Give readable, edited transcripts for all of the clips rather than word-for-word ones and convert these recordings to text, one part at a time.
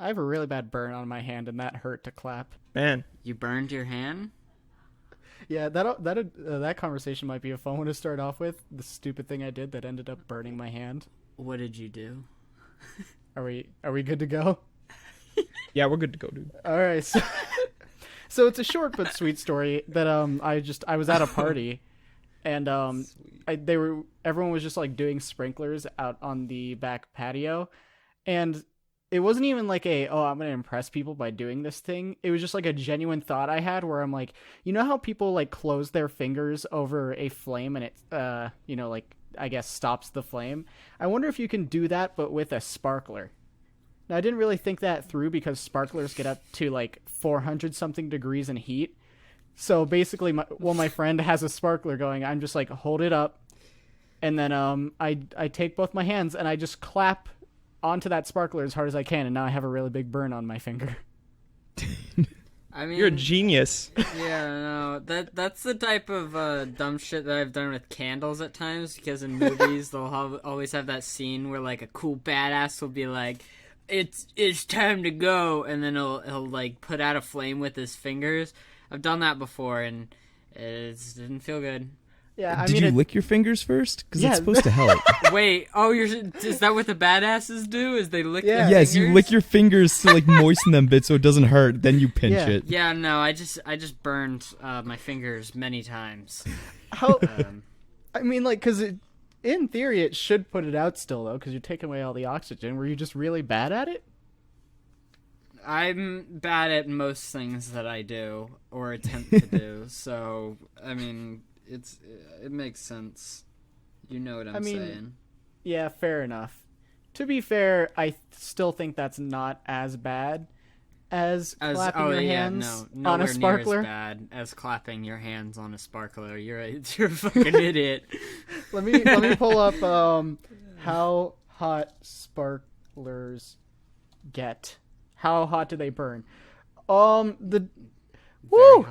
I have a really bad burn on my hand, and that hurt to clap. Man. You burned your hand? Yeah, that conversation might be a fun one to start off with. The stupid thing I did that ended up burning my hand. What did you do? Are we good to go? Yeah, we're good to go, dude. All right. So it's a short but sweet story that I was at a party, and everyone was just like doing sprinklers out on the back patio, and it wasn't even like I'm going to impress people by doing this thing. It was just like a genuine thought I had where I'm like, you know how people like close their fingers over a flame and it, like I guess stops the flame? I wonder if you can do that, but with a sparkler. Now, I didn't really think that through because sparklers get up to like 400 something degrees in heat. So basically, while my friend has a sparkler going, I'm just like, hold it up. And then I take both my hands and I just clap onto that sparkler as hard as I can, and now I have a really big burn on my finger. I mean, you're a genius. Yeah, no, that's the type of dumb shit that I've done with candles at times, because in movies they'll always have that scene where like a cool badass will be like, it's time to go, and then he'll like put out a flame with his fingers. I've done that before, and it didn't feel good. Yeah, Did you lick your fingers first? Because it's supposed to help. Wait, is that what the badasses do? Is they lick their Yes, fingers? you lick your fingers to like moisten them a bit so it doesn't hurt. Then you pinch it. Yeah, no, I just burned my fingers many times. How? I mean, like, because in theory it should put it out still though, because you're taking away all the oxygen. Were you just really bad at it? I'm bad at most things that I do or attempt to do. So I mean, it makes sense. You know what I'm saying? Yeah, fair enough. To be fair, I still think that's not as bad as clapping your hands on a sparkler. Near as bad as clapping your hands on a sparkler. You're a fucking idiot. Let me pull up how hot sparklers get. How hot do they burn? The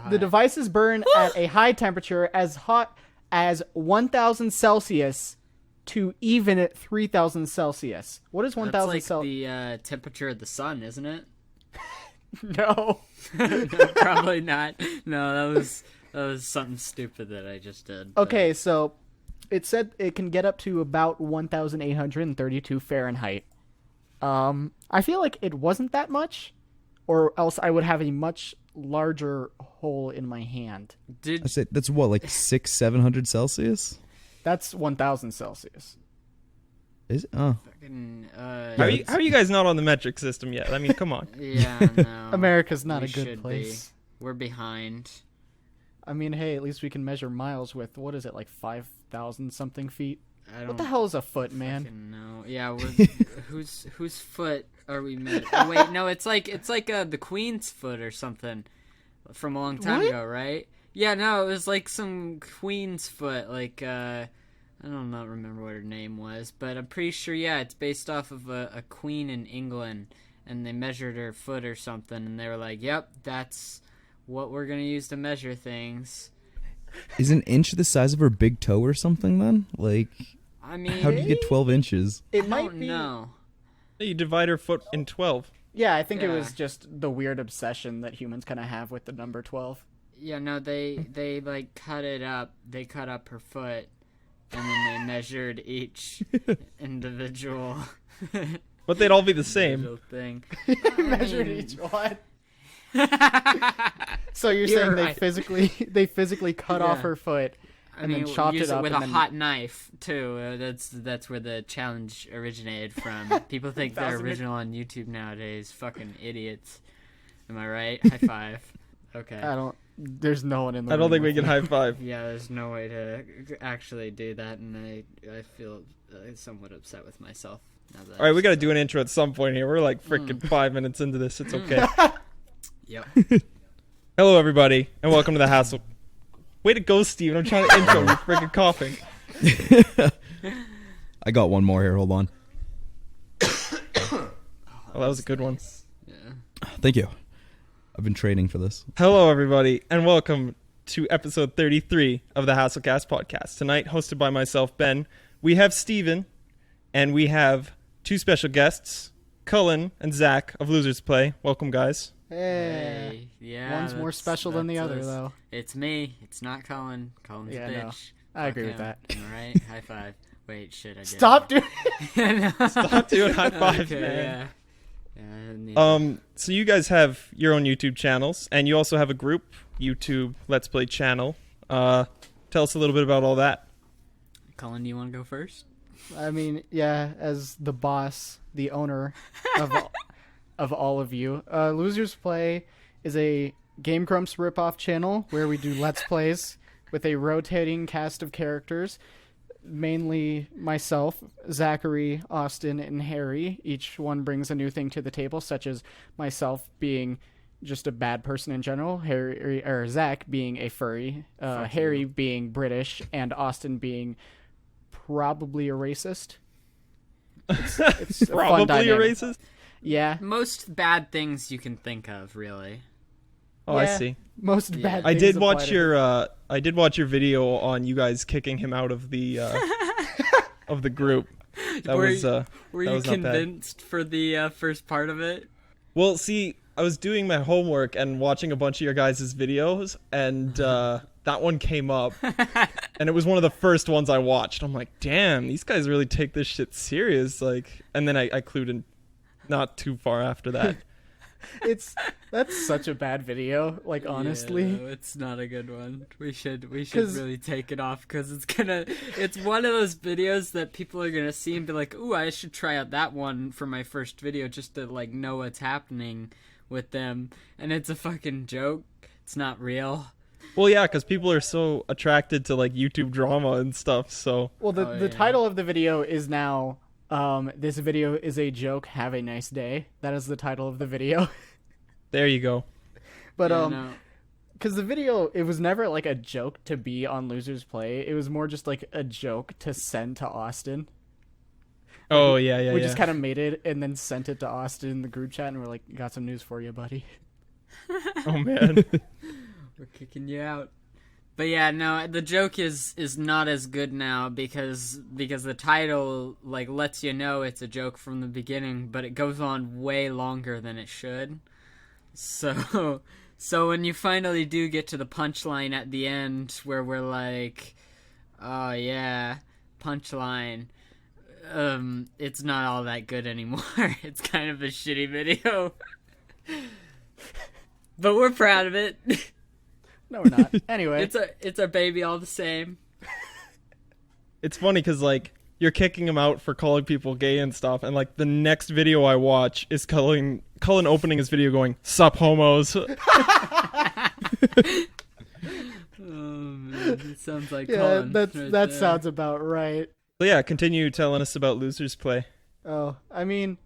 devices burn at a high temperature as hot as 1,000 Celsius to even at 3,000 Celsius. What is 1,000 Celsius? That's like the temperature of the sun, isn't it? No. No, probably not. No, that was something stupid that I just did. Okay, so it said it can get up to about 1,832 Fahrenheit. I feel like it wasn't that much, or else I would have a much larger hole in my hand. I said that's what, like 600-700 Celsius? That's 1,000 Celsius. Is it? Oh. Fucking, How are you guys not on the metric system yet? I mean, come on. Yeah, no. America's not we a good should place. Be. We're behind. I mean, hey, at least we can measure miles with, what is it, like 5,000 something feet? I don't What the hell is a foot, man? No. Yeah, whose foot are we measuring? Oh, wait, no, it's like the Queen's foot or something from a long time ago, right? Yeah, no, it was like some Queen's foot, like I don't remember what her name was, but I'm pretty sure, yeah, it's based off of a queen in England, and they measured her foot or something, and they were like, yep, that's what we're gonna use to measure things. Is an inch the size of her big toe or something then? Like, I mean, how do you get 12 inches? It I might don't be. know. You divide her foot in 12. Yeah, I think it Yeah. was just the weird obsession that humans kind of have with the number 12. Yeah, no, they like cut it up. They cut up her foot, and then they measured each individual. But they'd all be the same. Thing. Measured each one. So you're saying right. they physically cut off Yeah. her foot I and mean, then chopped use it up with and a then... hot knife too. That's where the challenge originated from. People think they're 1,000 original on YouTube nowadays. Fucking idiots. Am I right? High five. Okay. There's no one in the I don't room think we with can me. high five. Yeah, there's no way to actually do that, and I feel somewhat upset with myself. Now that All right, we got to do an intro at some point here. We're like freaking 5 minutes into this. It's okay. Yep. Hello, everybody, and welcome to the Hassle. Way to go, Steven. I'm trying to intro. You're freaking coughing. I got one more here. Hold on. Oh, that was a good one. Yeah. Thank you. I've been training for this. Hello, everybody, and welcome to episode 33 of the HastleCast podcast. Tonight, hosted by myself, Ben, we have Steven, and we have two special guests, Cullan and Zack of LosersPlay. Welcome, guys. Hey. Yeah. One's more special than the that's other, us. though. It's me. It's not Cullan. Cullan's Yeah, a no. bitch. I agree with him. that. All right. High five. Wait, shit. I did Stop doing it. Stop doing high fives, Okay, man. Yeah, I need So you guys have your own YouTube channels, and you also have a group YouTube Let's Play channel. Tell us a little bit about all that. Cullan, do you want to go first? I mean, yeah, as the boss, the owner of all of you, Losers Play is a Game Grumps ripoff channel where we do Let's Plays with a rotating cast of characters, mainly myself, Zachary, Austin, and Harry. Each one brings a new thing to the table, such as myself being just a bad person in general, Harry or Zach being a furry, Harry being British, and Austin being probably a racist. It's a fun Probably a dynamic. racist? Yeah. Most bad things you can think of, really. Oh, I Yeah. see. Most Yeah. bad. I things did apply watch to your I did watch your video on you guys kicking him out of the of the group. That Were was Were that you was not bad. convinced for the first part of it? Well, see, I was doing my homework and watching a bunch of your guys' videos, and that one came up, and it was one of the first ones I watched. I'm like, damn, these guys really take this shit serious. Like, and then I clued in not too far after that. That's such a bad video. Like, honestly. Yeah, no, it's not a good one. We should 'Cause- really take it off because it's one of those videos that people are gonna see and be like, ooh, I should try out that one for my first video just to like know what's happening with them. And it's a fucking joke. It's not real. Well, yeah, because people are so attracted to like YouTube drama and stuff. So Well, the Oh, the yeah. title of the video is now, this video is a joke. Have a nice day. That is the title of the video. there you go. But Yeah, no. because the video, it was never like a joke to be on Losers Play. It was more just like a joke to send to Austin. Oh yeah. We just kind of made it and then sent it to Austin in the group chat, and we're like, "Got some news for you, buddy." Oh man. We're kicking you out. But yeah, no, the joke is not as good now because the title like lets you know it's a joke from the beginning, but it goes on way longer than it should. So when you finally do get to the punchline at the end where we're like, oh yeah, punchline, it's not all that good anymore. It's kind of a shitty video. But we're proud of it. No, we're not. Anyway, It's our baby all the same. It's funny because like you're kicking him out for calling people gay and stuff, and like the next video I watch is Cullan opening his video going, "Sup homos." Oh man, it sounds like yeah, Cullen that right that there. sounds about right. So yeah, continue telling us about Losers Play. Oh, I mean,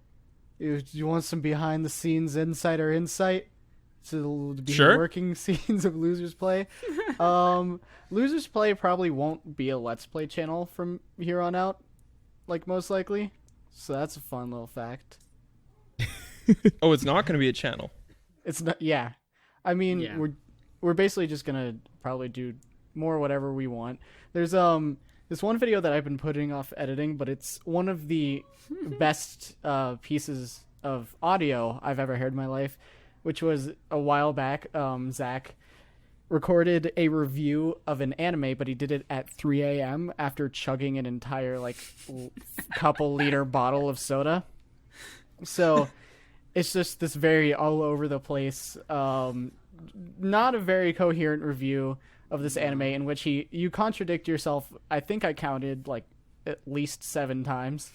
you want some behind the scenes insider insight to the Sure. working scenes of Losers Play? Losers Play probably won't be a Let's Play channel from here on out, like most likely. So that's a fun little fact. Oh, it's not going to be a channel. It's not. Yeah, I mean, Yeah. we're basically just gonna probably do more whatever we want. There's this one video that I've been putting off editing, but it's one of the best pieces of audio I've ever heard in my life, which was a while back. Zack recorded a review of an anime, but he did it at 3 a.m. after chugging an entire like couple liter bottle of soda. So it's just this very all over the place, not a very coherent review of this anime in which you contradict yourself. I think I counted like at least 7 times.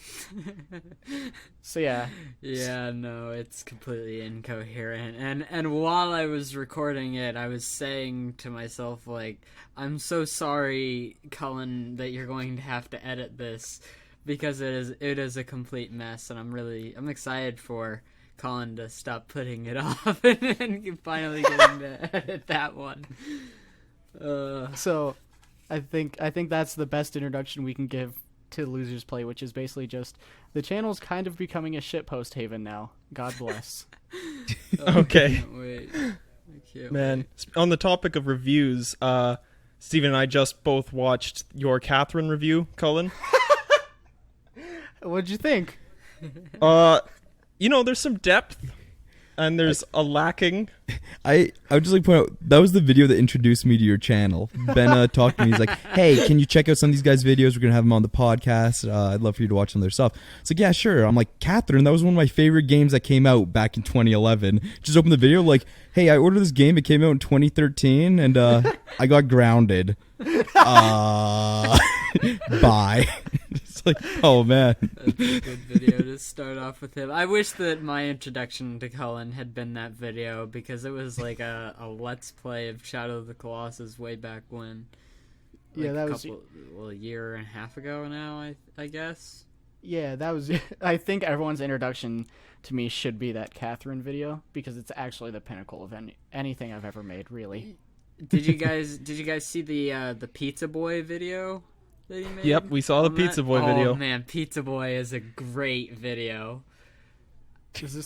So yeah. Yeah, no, it's completely incoherent. And while I was recording it, I was saying to myself, like, I'm so sorry, Cullen, that you're going to have to edit this because it is a complete mess, and I'm excited for Cullen to stop putting it off and finally getting to edit that one. So I think that's the best introduction we can give to Losers Play, which is basically just the channel's kind of becoming a shitpost haven now. God bless. Okay. Can't wait. I can't Man, on the topic of reviews, Steven and I just both watched your Catherine review, Cullen. What'd you think? there's some depth, and there's a lacking. I would just like point out that was the video that introduced me to your channel. Ben talked to me. He's like, "Hey, can you check out some of these guys' videos? We're gonna have them on the podcast. I'd love for you to watch some of their stuff." It's like, "Yeah, sure." I'm like, "Catherine, that was one of my favorite games that came out back in 2011." Just open the video, like, "Hey, I ordered this game. It came out in 2013, and I got grounded. Bye." It's like, oh man. That's a good video to start off with him. I wish that my introduction to Cullan had been that video, because it was like a let's play of Shadow of the Colossus way back when. Like Yeah, that was a year and a half ago now, I guess. Yeah, that was. I think everyone's introduction to me should be that Catherine video, because it's actually the pinnacle of anything I've ever made, really. Did you guys see the Pizza Boy video that he made? Yep, we saw the Pizza Boy video. Oh man, Pizza Boy is a great video.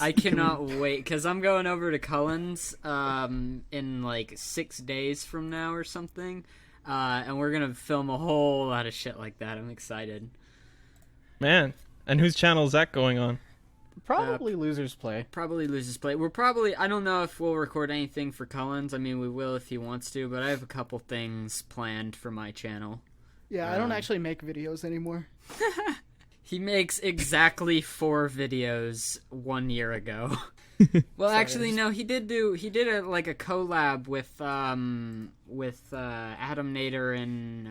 I Can cannot wait, because I'm going over to Cullen's in like 6 days from now or something, and we're gonna film a whole lot of shit like that. I'm excited. Man, and whose channel is that going on? Probably Losers Play. Probably LosersPlay. I don't know if we'll record anything for Cullen's. I mean, we will if he wants to, but I have a couple things planned for my channel. Yeah, I don't actually make videos anymore. He makes exactly 4 videos 1 year ago. Well, actually, no. He did a collab with Adam Nader and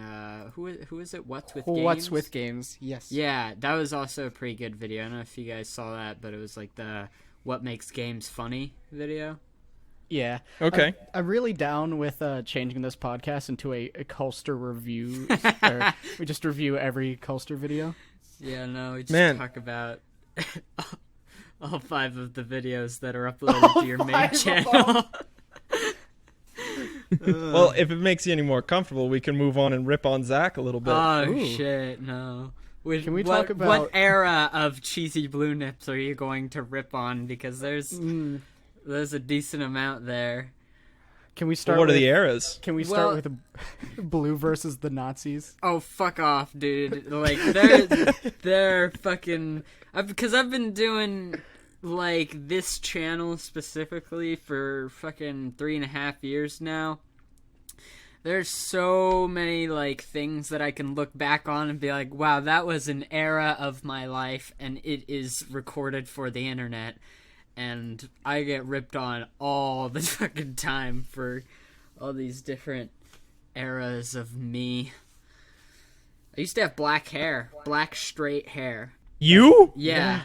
who is it? What's with Games? What's with Games? Yes. Yeah, that was also a pretty good video. I don't know if you guys saw that, but it was like the What Makes Games Funny video. Yeah. Okay. I'm really down with changing this podcast into a Culster review. Or we just review every Culster video. Yeah, no, we just talk about all 5 of the videos that are uploaded to your main channel. Well, if it makes you any more comfortable, we can move on and rip on Zack a little bit. Oh, Ooh. shit, no. Can we talk about... What era of CheesyBlueNips are you going to rip on? Because there's a decent amount there. Can we start what are with, the eras? Can we start with Blue versus the Nazis? Oh, fuck off, dude. Like, they're fucking... Because I've been doing... like this channel specifically for fucking 3.5 years now. There's so many like things that I can look back on and be like, wow, that was an era of my life, and it is recorded for the internet, and I get ripped on all the fucking time for all these different eras of me. I used to have black hair, black straight hair. You? Yeah.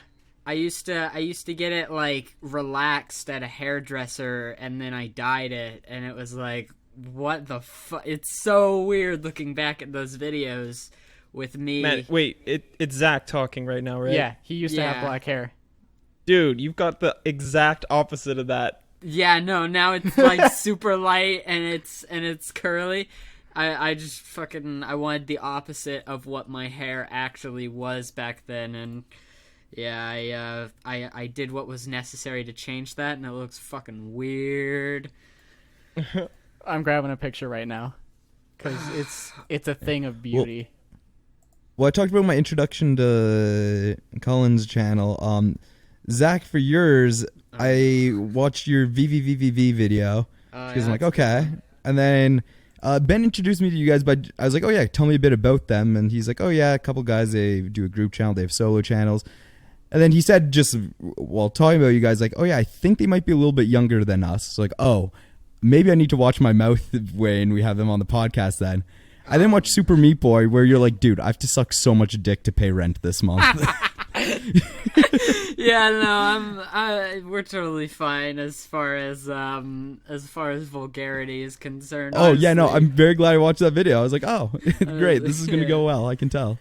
I used to get it like relaxed at a hairdresser, and then I dyed it, and it was like, what the fuck? It's so weird looking back at those videos with me. Man, wait, it's Zack talking right now, right? Yeah, he used to have black hair. Dude, you've got the exact opposite of that. Yeah, no, now it's like super light and it's curly. I just fucking I wanted the opposite of what my hair actually was back then, and yeah, I did what was necessary to change that, and it looks fucking weird. I'm grabbing a picture right now because it's a thing of beauty. Well, I talked about my introduction to Cullan's channel. Zack, for yours, I watched your VVVVV video because I'm like, okay. And then Ben introduced me to you guys, but I was like, oh yeah, tell me a bit about them. And he's like, oh yeah, a couple guys, they do a group channel, they have solo channels. And then he said, just while talking about you guys, like, oh yeah, I think they might be a little bit younger than us. So like, oh, maybe I need to watch my mouth when we have them on the podcast then. I then watched Super Meat Boy, where you're like, dude, I have to suck so much dick to pay rent this month. Yeah, no, we're totally fine as far as vulgarity is concerned. Oh honestly. Yeah, no, I'm very glad I watched that video. I was like, oh, great, this is gonna go well. I can tell.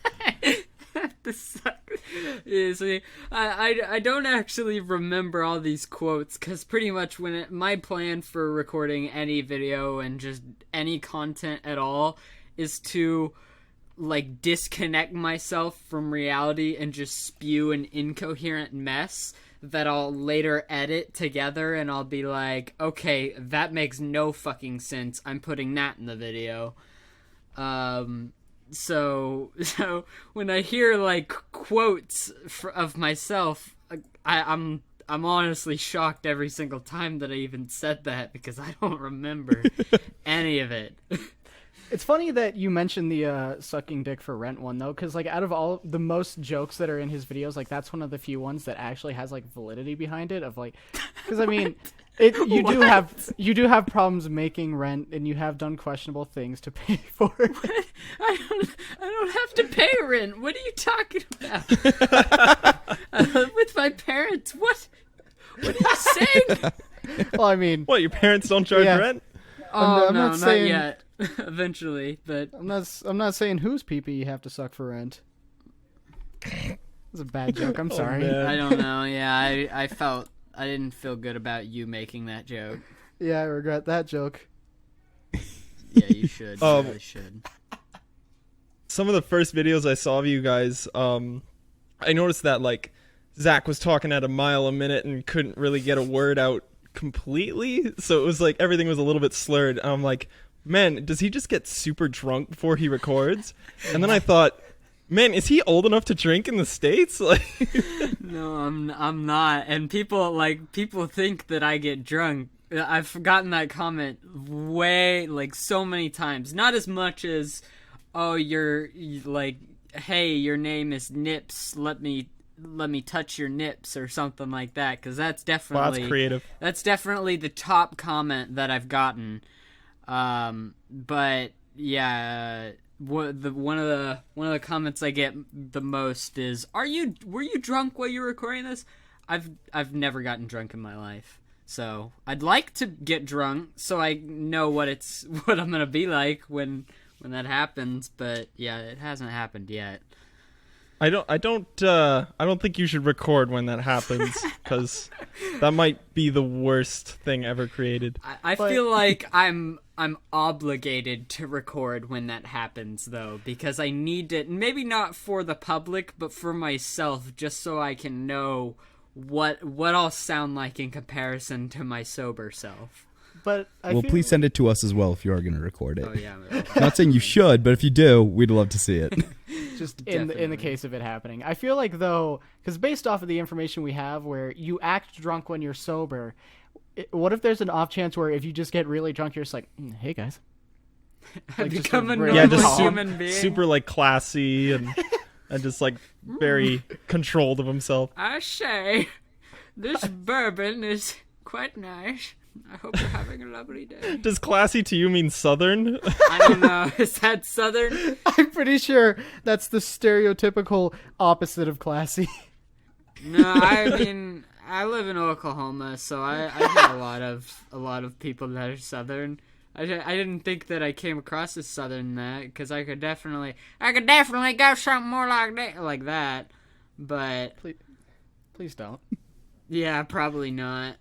Yeah, see, I don't actually remember all these quotes, because pretty much my plan for recording any video and just any content at all is to like disconnect myself from reality and just spew an incoherent mess that I'll later edit together, and I'll be like, okay, that makes no fucking sense, I'm putting that in the video. So when I hear like quotes of myself, I'm I'm honestly shocked every single time that I even said that because I don't remember any of it. It's funny that you mentioned the sucking dick for rent one though, because like out of all the most jokes that are in his videos, like that's one of the few ones that actually has like validity behind it. Of like, because I mean, you do have problems making rent, and you have done questionable things to pay for it. I don't have to pay rent. What are you talking about? I live with my parents. What are you saying? Well, I mean, What, your parents don't charge Yeah. rent? Oh I'm no, not not saying- yet. Eventually, but I'm not saying whose pee-pee you have to suck for rent. It's a bad joke. I'm sorry. man. I don't know. Yeah, I didn't feel good about you making that joke. Yeah, I regret that joke. Yeah, you should. You really should. Some of the first videos I saw of you guys, I noticed that like Zack was talking at a mile a minute and couldn't really get a word out completely, so it was like everything was a little bit slurred. And I'm like, man, does he just get super drunk before he records? And then I thought, man, is he old enough to drink in the States? Like, No, I'm not. And people think that I get drunk. I've gotten that comment so many times. Not as much as, oh, you're like, hey, your name is Nips. Let me touch your nips or something like that. Because that's definitely wow, that's creative. That's definitely the top comment that I've gotten. But yeah, one of the comments I get the most is, were you drunk while you were recording this? I've never gotten drunk in my life, so I'd like to get drunk so I know what I'm gonna be like when that happens. But yeah, it hasn't happened yet. I don't think you should record when that happens, because that might be the worst thing ever created. I feel like I'm obligated to record when that happens, though, because I need it, maybe not for the public, but for myself, just so I can know what I'll sound like in comparison to my sober self. But Please send it to us as well if you are going to record it. Oh yeah. Not saying you should, but if you do, we'd love to see it. just in the case of it happening, I feel like though, because based off of the information we have, where you act drunk when you're sober, what if there's an off chance where if you just get really drunk, you're just like, hey guys, I've just become a really normal just human being. super like classy and just like very controlled of himself. I say, this bourbon is quite nice. I hope you're having a lovely day. Does classy to you mean Southern? I don't know. Is that Southern? I'm pretty sure that's the stereotypical opposite of classy. No, I mean, I live in Oklahoma, so I hear a lot of people that are Southern. I didn't think that I came across as Southern that, because I could definitely go something more like that, but Please don't. yeah, probably not.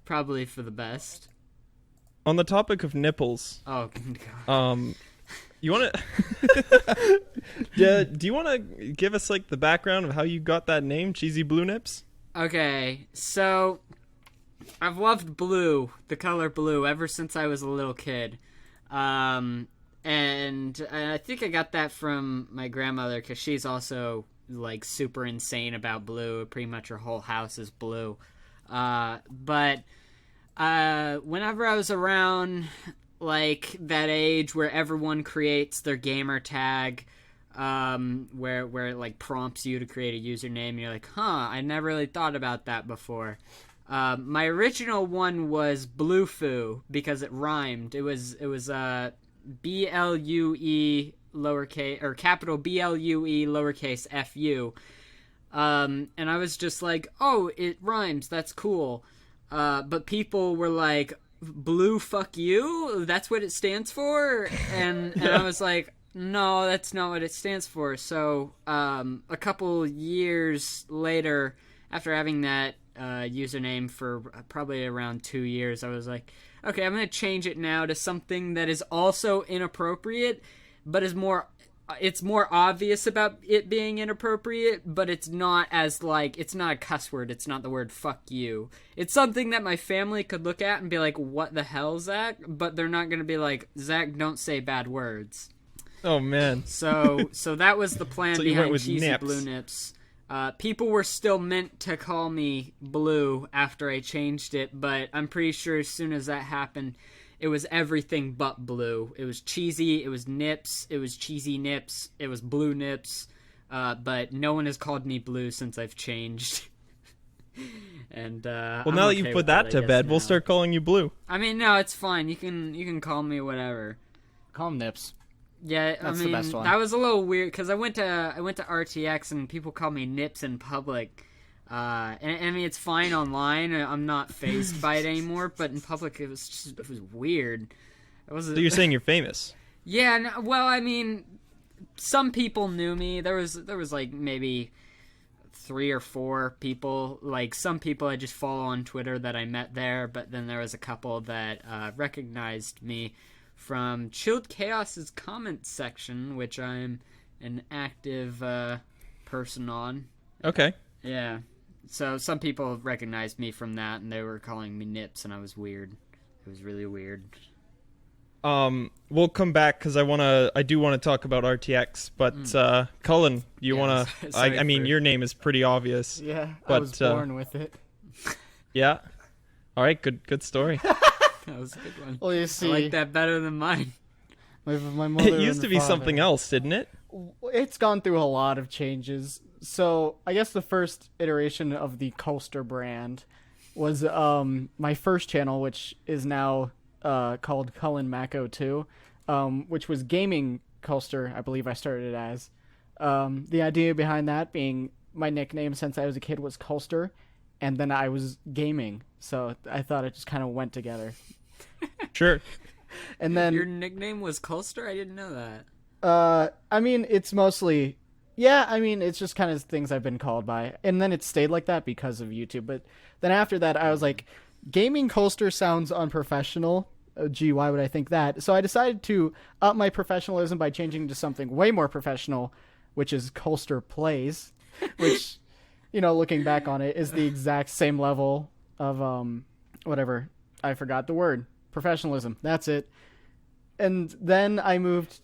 Probably for the best. On the topic of nipples, Oh god. you want to? Do you want to give us like the background of how you got that name, CheesyBlueNips? Okay, so I've loved blue, the color blue, ever since I was a little kid. And I think I got that from my grandmother, because she's also like super insane about blue. Pretty much her whole house is blue. But whenever I was around like that age where everyone creates their gamer tag, where it like prompts you to create a username, and you're like, I never really thought about that before. My original one was Bluefoo because it rhymed. It was BLUE lowercase, or capital BLUE lowercase FU. And I was just like, oh, it rhymes, that's cool. But people were like, blue fuck you? That's what it stands for? And I was like, no, that's not what it stands for. So a couple years later, after having that username for probably around 2 years, I was like, okay, I'm going to change it now to something that is also inappropriate, but is more... It's more obvious about it being inappropriate, but it's not as like, it's not a cuss word. It's not the word fuck you. It's something that my family could look at and be like, what the hell, Zach? But they're not going to be like, Zach, don't say bad words. Oh man. So that was the plan So you went behind with Cheesy nips. Blue Nips. People were still meant to call me Blue after I changed it, but I'm pretty sure as soon as that happened, it was everything but Blue. It was Cheesy, it was Nips, it was Cheesy Nips, it was Blue Nips, but no one has called me Blue since I've changed. And Well, I'm now that okay you've with put that I to guess, bed, we'll now. start calling you Blue. I mean, no, it's fine. You can call me whatever. Call him Nips. Yeah, That's I mean, the best one. that was a little weird because I went to RTX and people call me Nips in public. And I mean, it's fine online. I'm not phased by it anymore, but in public, it was weird. It was. So you're saying you're famous? Yeah. No, well, I mean, some people knew me. There was like maybe 3 or 4 people. Like some people I just follow on Twitter that I met there, but then there was a couple that recognized me from Chilled Chaos's comment section, which I'm an active person on. Okay. Yeah. So some people recognized me from that, and they were calling me Nips, and I was weird. It was really weird. We'll come back because I do want to talk about RTX, but Cullan, you want to? I mean, your name is pretty obvious. Yeah, but, I was born with it. Yeah. All right. Good story. That was a good one. Well, you see, I like that better than mine. my mother. It used and to be father- something else, didn't it? It's gone through a lot of changes. So I guess the first iteration of the Coaster brand was my first channel, which is now called CullanMako 2, which was gaming Coaster. I believe I started it as. The idea behind that being my nickname since I was a kid was Coaster, and then I was gaming, so I thought it just kind of went together. Sure. And then Your nickname was Coaster? I didn't know that. I mean, it's mostly, yeah, I mean, it's just kind of things I've been called by. And then it stayed like that because of YouTube. But then after that, I was like, gaming Coaster sounds unprofessional. Gee, why would I think that? So I decided to up my professionalism by changing to something way more professional, which is Coaster Plays, which, you know, looking back on it, is the exact same level of, whatever. I forgot the word. Professionalism. That's it. And then I moved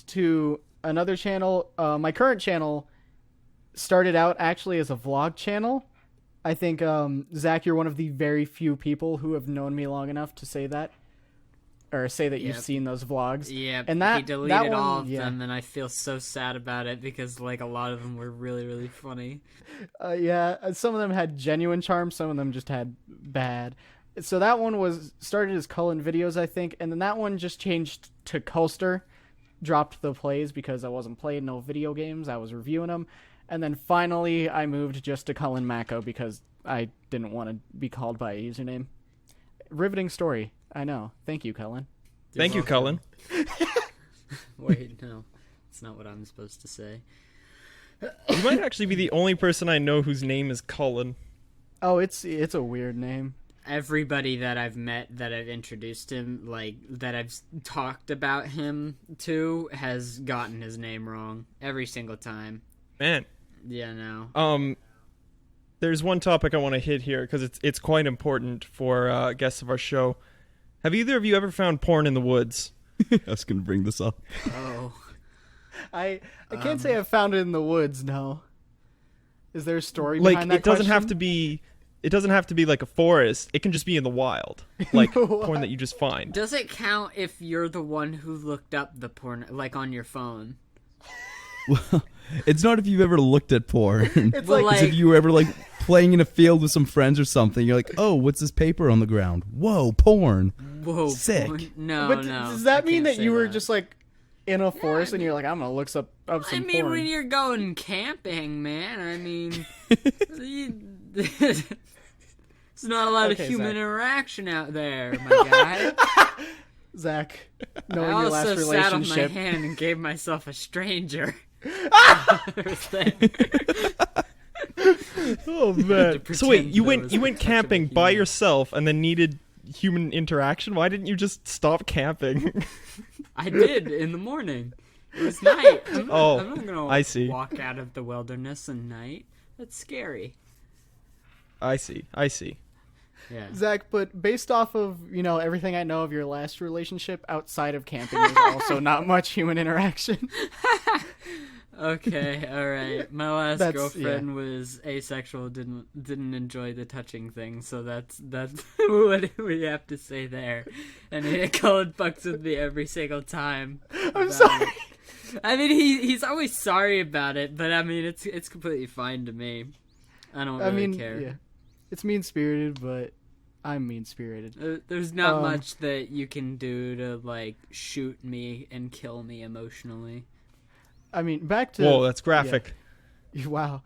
to another channel. My current channel started out actually as a vlog channel. I think, Zach, you're one of the very few people who have known me long enough to say that. Or say that you've seen those vlogs. Yeah, and that, he deleted that one, all of them, and I feel so sad about it because, like, a lot of them were really, really funny. Some of them had genuine charm, some of them just had bad. So that one was started as Cullan Videos, I think, and then that one just changed to Coaster. Dropped the plays because I wasn't playing no video games, I was reviewing them. And then finally I moved just to CullanMako because I didn't want to be called by a username. Riveting story, I know. Thank you, Cullan. Thank you, Cullan. Wait, no. That's not what I'm supposed to say. You might actually be the only person I know whose name is Cullan. Oh, it's a weird name. Everybody that I've met, that I've introduced him, like, that I've talked about him to, has gotten his name wrong. Every single time. Man. Yeah, no. There's one topic I want to hit here because it's quite important for guests of our show. Have either of you ever found porn in the woods? I was gonna bring this up. Oh. I can't say I've found it in the woods, no. Is there a story Like, behind that it doesn't have question? to be... It doesn't have to be like a forest. It can just be in the wild. Like porn that you just find. Does it count if you're the one who looked up the porn, like, on your phone? Well, it's not if you've ever looked at porn. It's Well, like, It's if you were ever like playing in a field with some friends or something. You're like, oh, what's this paper on the ground? Whoa, porn. Whoa, Sick. porn? No, but no. does that I mean can't that you say were that. just like in a forest and you're like, I'm gonna look up I some mean, porn? when you're going camping, man, I mean, there's not a lot of Okay, human Zach. interaction out there, my guy. Zach, I knowing your last also sat on my relationship. hand and gave myself a stranger. Oh man. To So wait, pretend you there went was you went such of a camping by human. yourself and then needed human interaction? Why didn't you just stop camping? I did in the morning. It was night. I'm not gonna I see. walk out of the wilderness at night. That's scary. I see. Yeah. Zach, but based off of, you know, everything I know of your last relationship outside of camping, there's also not much human interaction. Okay, all right. My last That's- girlfriend was asexual. Didn't enjoy the touching thing. So that's what we have to say there. And Cullan fucks with me every single time. I'm about sorry. it. I mean, he's always sorry about it, but I mean, it's completely fine to me. I don't really care. Yeah, it's mean spirited, but I'm mean spirited. There's not much that you can do to like shoot me and kill me emotionally. I mean, back to Whoa, that's graphic. Yeah. Wow.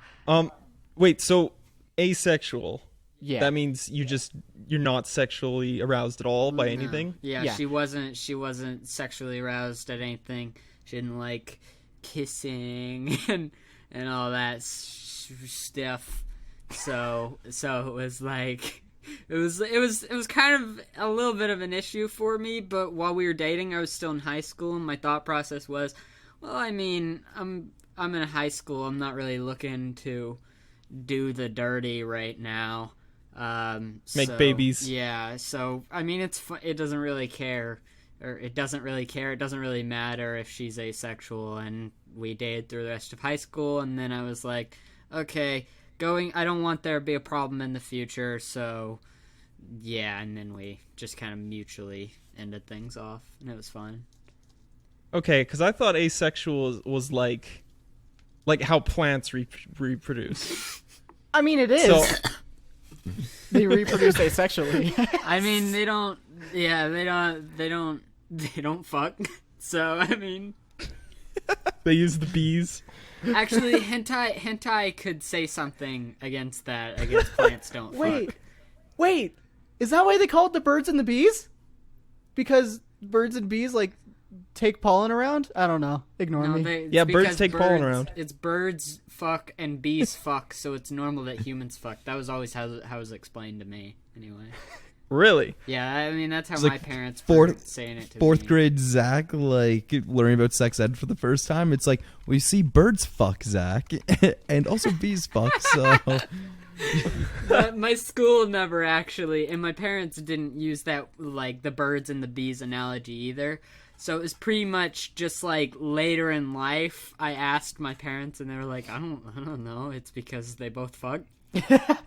Wait, so asexual. Yeah. That means you're not sexually aroused at all by No. anything? Yeah, Yeah. she wasn't sexually aroused at anything. She didn't like kissing and all that stuff. So it was like it was kind of a little bit of an issue for me, but while we were dating, I was still in high school, and my thought process was, well, I mean, I'm in high school. I'm not really looking to do the dirty right now. Make babies. Yeah, so I mean, it doesn't really care, or it doesn't really care. It doesn't really matter if she's asexual. And we dated through the rest of high school, and then I was like, okay, I don't want there to be a problem in the future. So yeah, and then we just kind of mutually ended things off, and it was fine. Okay, because I thought asexual was like how plants reproduce. I mean, it is. So They reproduce asexually. I mean, they don't fuck. So I mean, they use the bees. actually, hentai could say something against plants don't fuck. Wait, is that why they call it the birds and the bees? Because birds and bees like take pollen around? I don't know. Ignore me. It's Yeah, birds because take pollen around. It's birds fuck and bees fuck, so it's normal that humans fuck. That was always how it was explained to me, anyway. Really? Yeah, I mean, that's how It's my like parents were saying it to me. Fourth grade Zach, like, learning about sex ed for the first time. It's like, we see birds fuck, Zach, and also bees fuck, so... But my school never actually, and my parents didn't use that, like, the birds and the bees analogy either. So it was pretty much just, like, later in life, I asked my parents, and they were like, I don't know, it's because they both fuck. I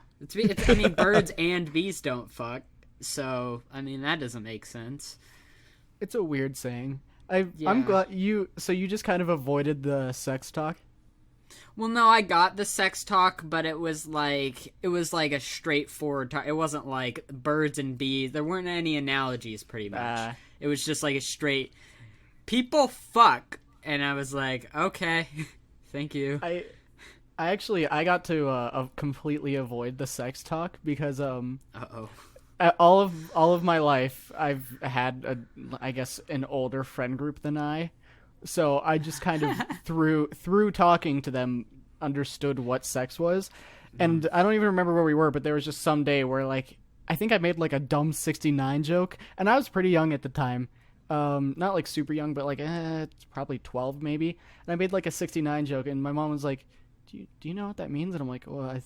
mean, birds and bees don't fuck. So, I mean, that doesn't make sense. It's a weird saying. Yeah. I'm glad you just kind of avoided the sex talk. Well, no, I got the sex talk, but it was like a straightforward talk. It wasn't like birds and bees. There weren't any analogies, pretty much. It was just like a straight people fuck, and I was like, okay, thank you. I got to completely avoid the sex talk because Uh-oh. all of my life I've had I guess an older friend group than I, so I just kind of through talking to them understood what sex was, and I don't even remember where we were, but there was just some day where like I think I made like a dumb 69 joke, and I was pretty young at the time, not like super young, but like it's probably 12 maybe, and I made like a 69 joke, and my mom was like, do you know what that means? And I'm like, well,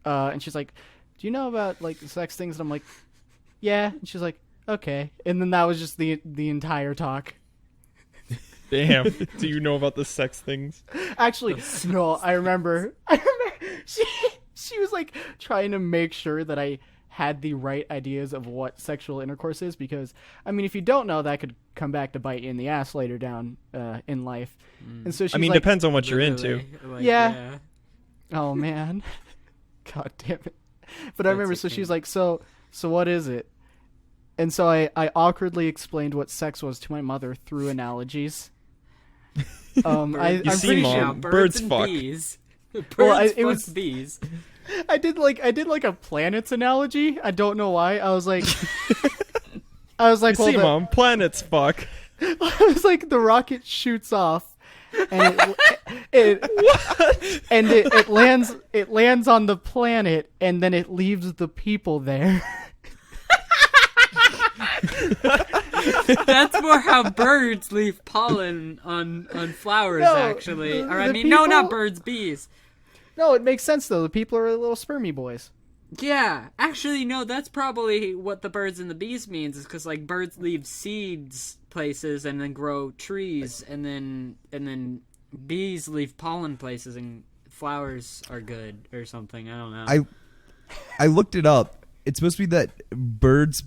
and she's like, do you know about like sex things? And I'm like, yeah. And she's like, okay. And then that was just the entire talk. Damn. Do you know about the sex things? Actually, no. I remember she was like trying to make sure that I had the right ideas of what sexual intercourse is, because I mean, if you don't know, that could come back to bite you in the ass later down in life. And so she's like, depends on what you're into. Like, Yeah. Oh man. God damn it. But I remember, so she's like, so what is it? And so I awkwardly explained what sex was to my mother through analogies. I'm see, pretty Mom, sure. Yeah, birds and fuck. bees. Birds Well, it fuck was- bees. I did like a planets analogy. I don't know why. I was like, well, See, Mom, planets fuck. I was like, the rocket shoots off, and it lands on the planet, and then it leaves the people there. That's more how birds leave pollen on flowers, No, actually. Or I the mean, no, not people- birds, bees. No, it makes sense though. The people are little spermy boys. Yeah, actually, no, that's probably what the birds and the bees means, is because, like, birds leave seeds places and then grow trees and then bees leave pollen places and flowers are good or something. I don't know. I looked it up. It's supposed to be that bees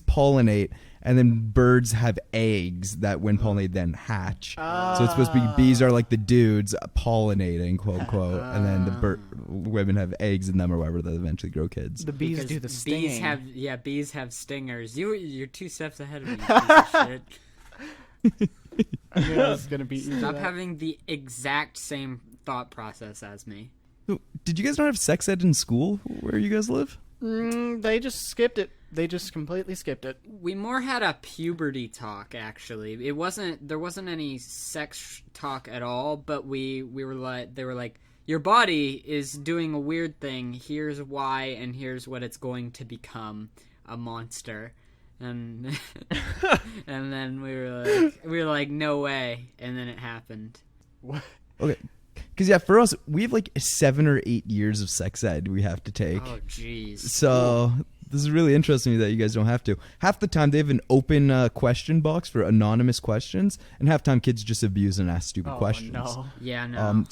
pollinate, and then birds have eggs that when pollinated then hatch. So it's supposed to be bees are like the dudes pollinating, quote unquote, and then the women have eggs in them or whatever that eventually grow kids. The bees Because do the stinging. bees have stingers. You're 2 steps ahead of me, you piece of shit. I knew I was gonna beat you. to Stop that. having the exact same thought process as me. So, did you guys not have sex ed in school where you guys live? They just skipped it. They just completely skipped it. We more had a puberty talk, actually. There wasn't any sex talk at all, but they were like, your body is doing a weird thing. Here's why, and here's what it's going to become: a monster. And and then we were like, no way, and then it happened. What? Okay. Because, yeah, for us, we have like 7 or 8 years of sex ed we have to take. Oh, jeez. So this is really interesting to me that you guys don't have to. Half the time they have an open question box for anonymous questions, and half the time kids just abuse and ask stupid questions. No. Yeah, no.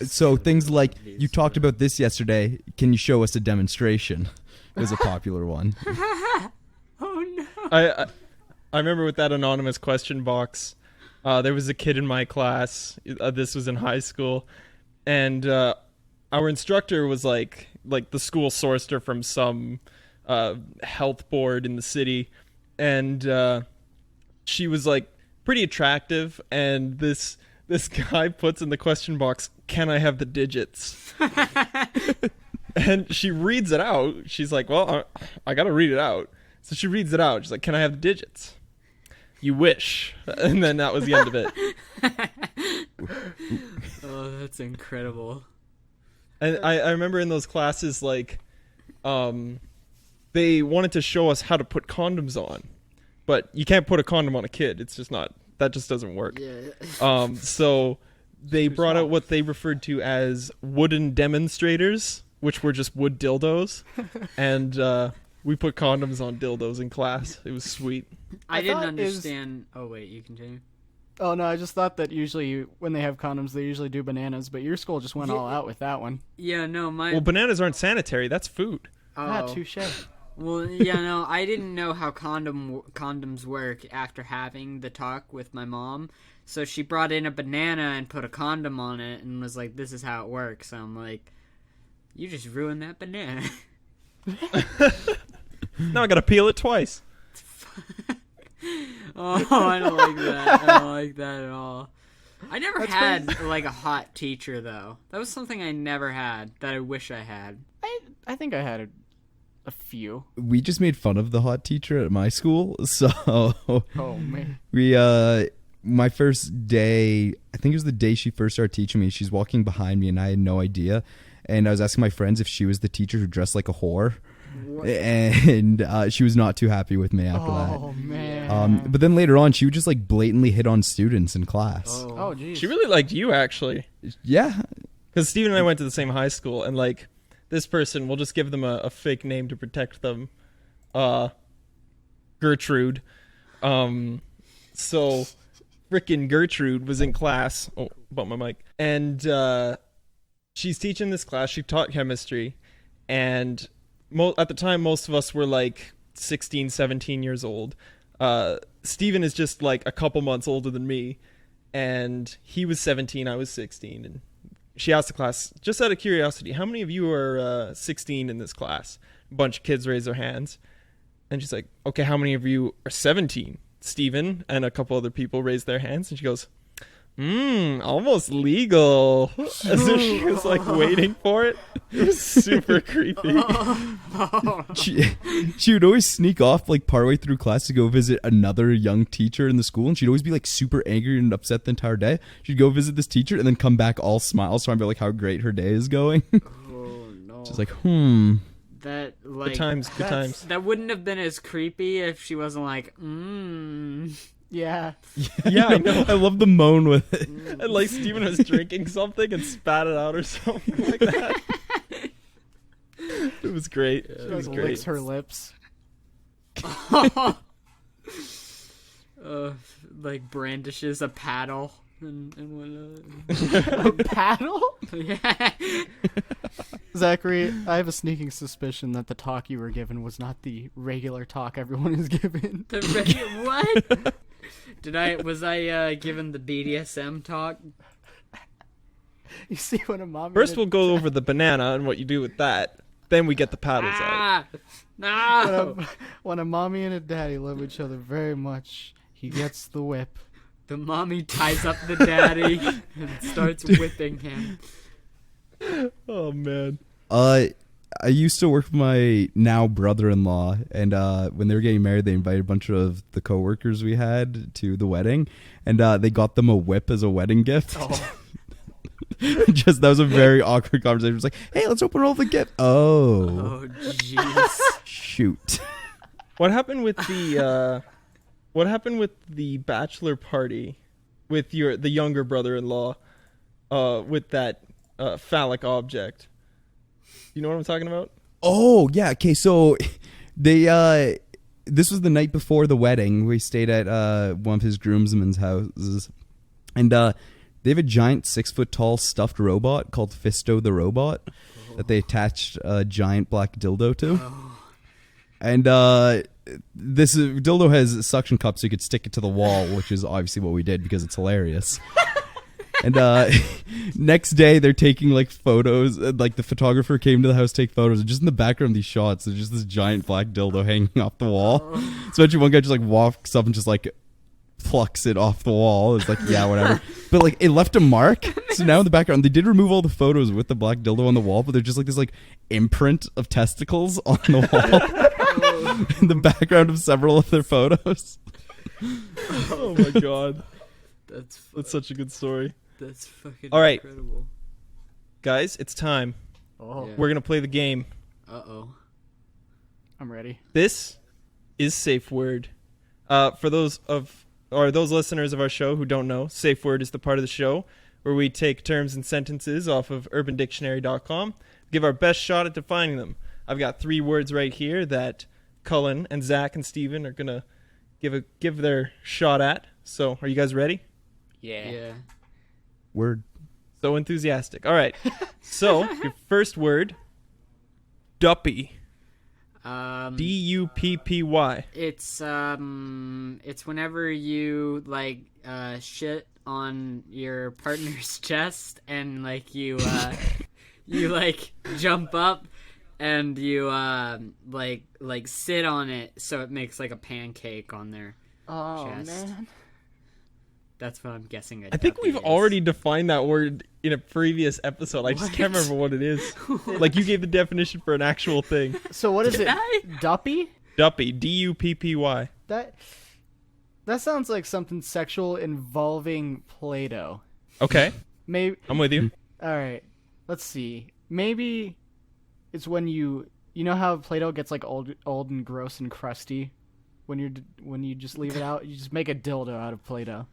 So things like, you talked about this yesterday, can you show us a demonstration? Was a popular one. Oh, no. I remember with that anonymous question box, there was a kid in my class. This was in high school, and our instructor was like the school sourced her from some health board in the city, and she was like pretty attractive. And this guy puts in the question box, "Can I have the digits?" And she reads it out. She's like, "Well, I got to read it out." So she reads it out. She's like, "Can I have the digits?" "You wish." And then that was the end of it. Oh, that's incredible. And I remember in those classes, like, they wanted to show us how to put condoms on. But you can't put a condom on a kid. It's just not, that just doesn't work. Yeah. So they brought out what they referred to as wooden demonstrators, which were just wood dildos. And we put condoms on dildos in class. It was sweet. I didn't thought understand. Oh, wait, you continue? Oh no, I just thought that usually when they have condoms, they usually do bananas, but your school just went all out with that one. Yeah, no, Well, bananas aren't sanitary. That's food. Ah, Oh. touche. Well, yeah, no, I didn't know how condoms work after having the talk with my mom. So she brought in a banana and put a condom on it and was like, "This is how it works." So I'm like, "You just ruined that banana." Now I gotta peel it twice. Oh, I don't like that. I don't like that at all. I never had like a hot teacher though. That was something I never had that I wish I had. I think I had a few. We just made fun of the hot teacher at my school. So Oh man. we my first day, I think it was the day she first started teaching me, she's walking behind me and I had no idea. And I was asking my friends if she was the teacher who dressed like a whore. What? And she was not too happy with me after Oh that. man. But then later on, she would just like blatantly hit on students in class. Oh geez. She really liked you, actually. Yeah. Because Steven and I went to the same high school, and like this person, we'll just give them a fake name to protect them. Gertrude. So frickin' Gertrude was in class. Oh, bump my mic. And she's teaching this class. She taught chemistry, and at the time, most of us were like 16, 17 years old. Steven is just like a couple months older than me, and he was 17, I was 16, and she asked the class, just out of curiosity, how many of you are 16 in this class? A bunch of kids raised their hands, and she's like, okay, how many of you are 17? Steven and a couple other people raised their hands, and she goes, almost legal. As if she was like waiting for it. It was super creepy. She would always sneak off like partway through class to go visit another young teacher in the school, and she'd always be like super angry and upset the entire day. She'd go visit this teacher and then come back all smiles, trying to be like how great her day is going. Oh no. She's like, That like Good times. That wouldn't have been as creepy if she wasn't like, Yeah. Yeah, I know. I love the moan with it. And like Steven was drinking something and spat it out or something like that. It was great. It was Like great. licks her lips. like brandishes a paddle. and one A paddle? yeah. Zachary, I have a sneaking suspicion that the talk you were given was not the regular talk everyone is given. What? Was I given the BDSM talk? You see when a mom... First, we'll go over the banana and what you do with that. Then we get the paddles out. No! When a mommy and a daddy love each other very much, he gets the whip. The mommy ties up the daddy and starts whipping him. Oh, man. I used to work with my now brother-in-law, and when they were getting married, they invited a bunch of the coworkers we had to the wedding, and they got them a whip as a wedding gift. Oh. That was a very awkward conversation. It was like, hey, let's open all the gifts. Oh, jeez. Shoot. What happened with the bachelor party with the younger brother-in-law with that phallic object? You know what I'm talking about? Oh, yeah. Okay, so they this was the night before the wedding. We stayed at one of his groomsmen's houses, and they have a giant 6-foot-tall stuffed robot called Fisto the Robot that they attached a giant black dildo to. And this dildo has suction cups so you could stick it to the wall, which is obviously what we did because it's hilarious. And next day they're taking like photos. Like the photographer came to the house to take photos, and just in the background of these shots, there's just this giant black dildo hanging off the wall. So actually one guy just like walks up and just like plucks it off the wall. It's like, yeah, whatever. But like it left a mark. So now in the background, they did remove all the photos with the black dildo on the wall, but there's just like this like imprint of testicles on the wall in the background of several of their photos. Oh my god. That's such a good story. That's fucking all right, incredible. Guys, it's time. Oh, Yeah. We're going to play the game. Uh-oh. I'm ready. This is Safe Word. For those listeners of our show who don't know, Safe Word is the part of the show where we take terms and sentences off of urbandictionary.com, give our best shot at defining them. I've got 3 words right here that Cullan and Zack and Steven are going to give their shot at. So, are you guys ready? Yeah. Word. So enthusiastic. All right. So, your first word, duppy. D-U-P-P-Y. It's whenever you like shit on your partner's chest and like you you like jump up and you like sit on it so it makes like a pancake on their chest. Man. That's what I'm guessing. I think we've already defined that word in a previous episode. I just can't remember what it is. Like you gave the definition for an actual thing. So what is it? Duppy? Duppy. D-U-P-P-Y. That sounds like something sexual involving Play-Doh. Okay. Maybe. I'm with you. All right. Let's see. Maybe it's when you know how Play-Doh gets like old and gross and crusty when you just leave it out. You just make a dildo out of Play-Doh.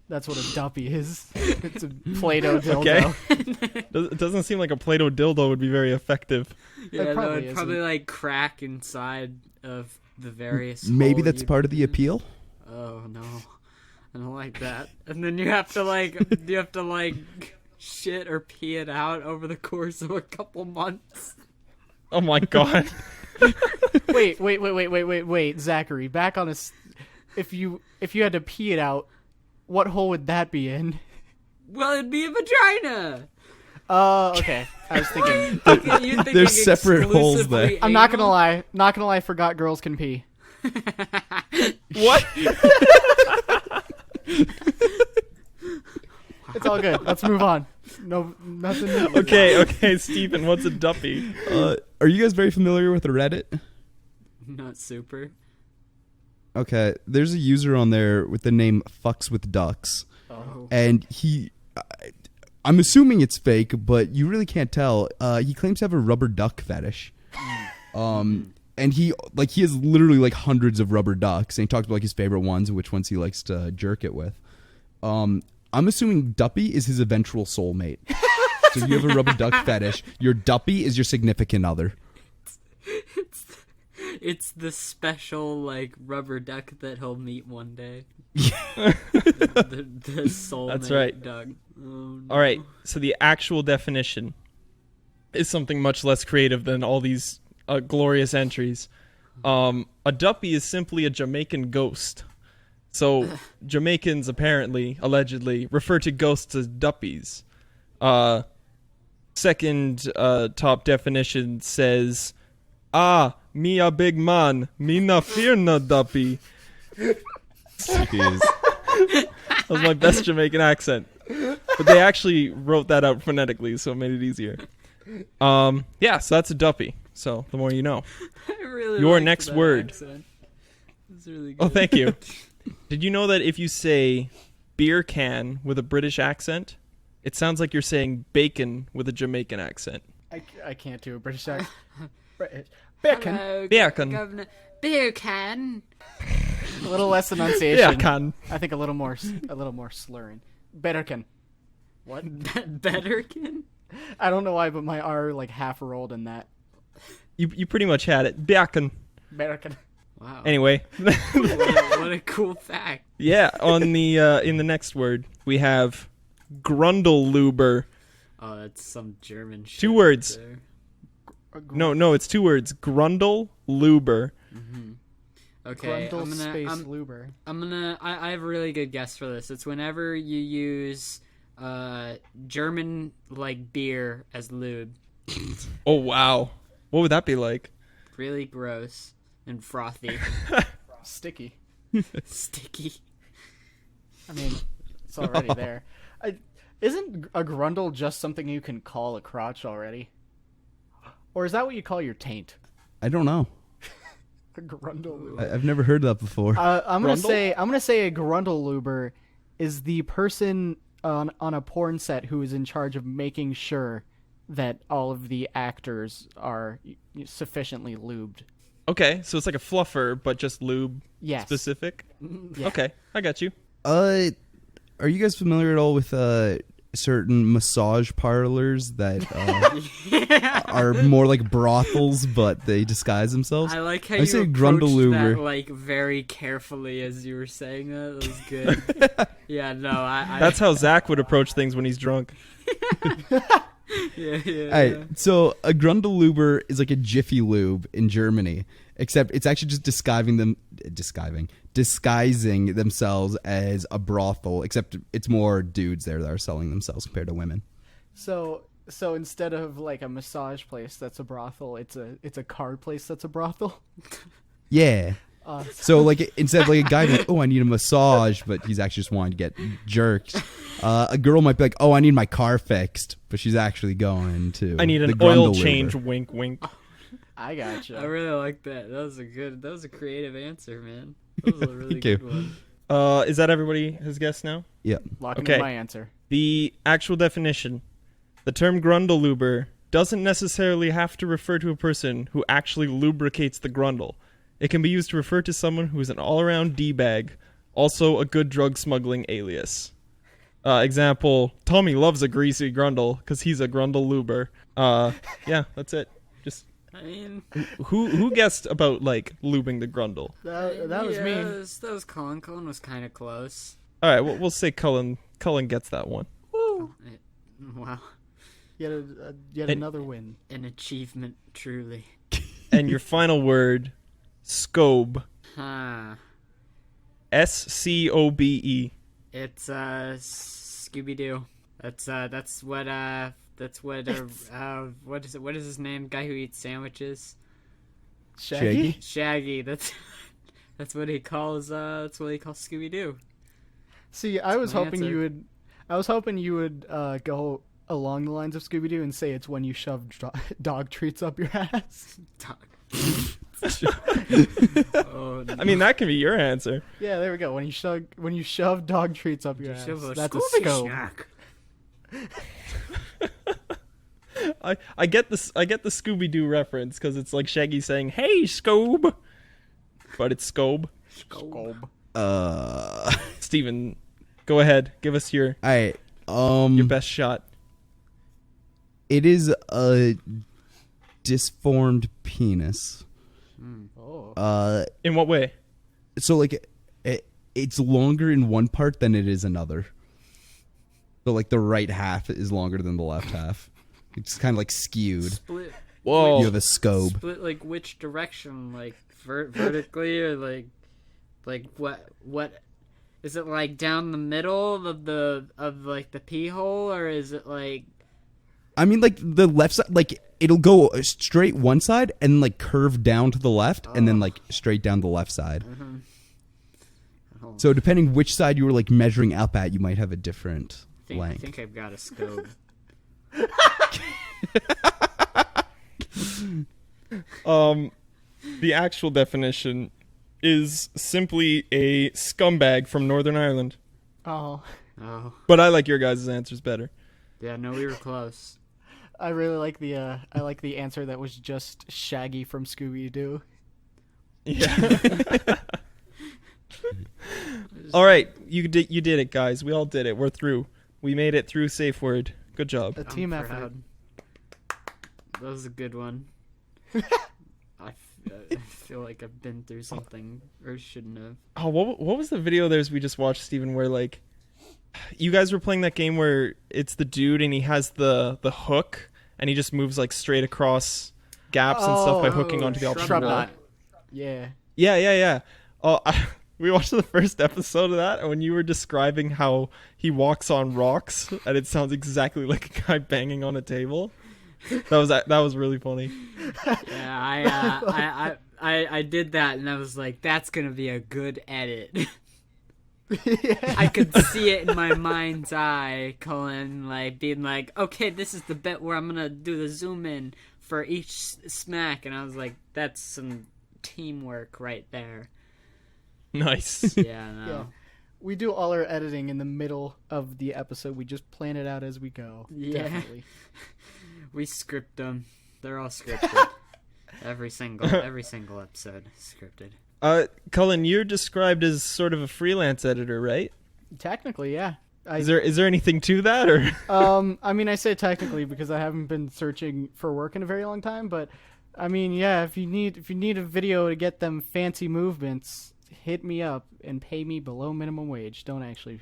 That's what a duppy is. It's a Play-Doh dildo. Okay. It doesn't seem like a Play-Doh dildo would be very effective. Yeah, It probably it'd probably like crack inside of the various. Maybe hole that's you'd part of the be in. appeal. Oh no, I don't like that. And then you have to like shit or pee it out over the course of a couple months. Oh my god. Wait, Zachary. Back on us. If you had to pee it out, what hole would that be in? Well, it'd be a vagina. Okay. I was thinking. You thinking There's separate holes there. exclusively I'm not gonna anal? lie. Forgot girls can pee. What? It's all good. Let's move on. No, nothing. Okay, Steven, what's a duppy? Are you guys very familiar with Reddit? Not super. Okay, there's a user on there with the name Fucks with Ducks. Oh. And I'm assuming it's fake, but you really can't tell. He claims to have a rubber duck fetish. And he has literally like hundreds of rubber ducks, and he talks about like his favorite ones, which ones he likes to jerk it with. I'm assuming Duppy is his eventual soulmate. So if you have a rubber duck fetish, your Duppy is your significant other. It's the special like rubber duck that he'll meet one day. the soulmate That's right. duck. Oh, no. All right. So the actual definition is something much less creative than all these glorious entries. A duppy is simply a Jamaican ghost. So Jamaicans apparently, allegedly, refer to ghosts as duppies. Second top definition says, me a big man, me no fear no duppy. Jeez. That was my best Jamaican accent. But they actually wrote that out phonetically, so it made it easier. Yeah, so that's a duppy. So the more you know. I really Your liked next that word. accent. It's really good. Oh, thank you. Did you know that if you say beer can with a British accent, it sounds like you're saying bacon with a Jamaican accent? I can't do a British accent. Bacon. Hello, Bacon. Governor. Beer can. A little less enunciation. Bacon. I think a little more slurring. Betterkin. What? Betterkin? I don't know why, but my R like half rolled in that. You pretty much had it. Bacon. Betterkin. Wow. Anyway. What a cool fact. Yeah, on the in the next word, we have Grundleluber. Oh, that's some German shit. 2 words. There. No, it's 2 words. Grundleluber. Okay, Grundle space luber. I have a really good guess for this. It's whenever you use German like beer as lube. Oh wow. What would that be like? Really gross and frothy. Sticky. Sticky. I mean, it's already there. Isn't a grundle just something you can call a crotch already? Or is that what you call your taint? I don't know. A grundle. I've never heard that before. I'm gonna Grundle? say a grundleluber is the person on a porn set who is in charge of making sure that all of the actors are sufficiently lubed. Okay, so it's like a fluffer, but just lube Yes. specific. Yeah. Okay, I got you. Are you guys familiar at all with certain massage parlors that are more like brothels, but they disguise themselves? I like how I you say approached grundleluber. that like very carefully as you were saying that. That was good. Yeah, no, I That's how Zack would approach things when he's drunk. yeah. Alright, so a Grundleluber is like a Jiffy Lube in Germany, except it's actually just disguising themselves as a brothel, except it's more dudes there that are selling themselves compared to women. So instead of like a massage place that's a brothel, it's a card place that's a brothel. Yeah. So like instead of like a guy being like, oh, I need a massage, but he's actually just wanting to get jerked. A girl might be like, oh, I need my car fixed, but she's actually going to. I need the an oil Grundleluber. change. Wink, wink. I gotcha. I really like that. That was a creative answer, man. That was a really Thank you. good one. Is that everybody has guessed now? Yeah. Locking Okay. in my answer. The actual definition. The term Grundleluber doesn't necessarily have to refer to a person who actually lubricates the grundle. It can be used to refer to someone who is an all-around D-bag, also a good drug smuggling alias. Example, Tommy loves a greasy grundle because he's a Grundleluber. Yeah, that's it. Just I mean, who guessed about like lubing the grundle? That was yeah, me. That was Cullan. Cullan was kind of close. All right, we'll say Cullan. Cullan gets that one. Woo! Wow, Yet another win. an achievement, truly. And your final word, scobe. Huh. SCOBE. It's Scooby Doo. That's what what is it? What is his name? Guy who eats sandwiches. Shaggy? Shaggy. That's what he calls. That's what he calls Scooby Doo. See, I was my hoping answer. you would go along the lines of Scooby Doo and say it's when you shove dog treats up your ass. Oh, no. I mean, that can be your answer. Yeah, there we go. When you shove dog treats up your ass, that's a Scooby scope. snack. I get this. I get the Scooby Doo reference because it's like Shaggy saying, "Hey, Scobe," but it's Scobe. Scope. Steven, go ahead. Give us your Alright. best shot. It is a disformed penis. Oh. In what way? So like it's longer in one part than it is another. So like the right half is longer than the left half. It's kind of like skewed. Split. Whoa. You have a scope. Split like which direction? Like vertically or like what? Is it like down the middle of the pee hole, or is it like? I mean, like the left side, like it'll go straight one side and like curve down to the left, and then like straight down the left side. Oh. So depending which side you were like measuring up at, you might have a different I length. think I've got a scope. The actual definition is simply a scumbag from Northern Ireland. Oh. Oh. But I like your guys' answers better. Yeah, no, we were close. I really like the answer that was just Shaggy from Scooby Doo. Yeah. All right, you did it, guys. We all did it. We're through. We made it through safe word. Good job. A team I'm effort. proud. That was a good one. I feel like I've been through something, or shouldn't have. Oh, what was the video we just watched, Steven, where like you guys were playing that game where it's the dude and he has the hook and he just moves like straight across gaps and stuff by hooking onto the opposite Shrub wall. knot. Yeah. Yeah. Oh, we watched the first episode of that, and when you were describing how he walks on rocks, and it sounds exactly like a guy banging on a table. That was really funny. Yeah, I did that, and I was like, that's gonna be a good edit. I could see it in my mind's eye, Cullan, like being like, okay, this is the bit where I'm gonna do the zoom in for each smack, and I was like, that's some teamwork right there. Nice. Yeah, no. Yeah. We do all our editing in the middle of the episode. We just plan it out as we go. Yeah. Definitely. We script them. They're all scripted. every single episode is scripted. Cullan, you're described as sort of a freelance editor, right? Technically, yeah. Is there anything to that, or? I mean, I say technically because I haven't been searching for work in a very long time, but I mean, yeah, if you need a video to get them fancy movements, hit me up and pay me below minimum wage. Don't actually,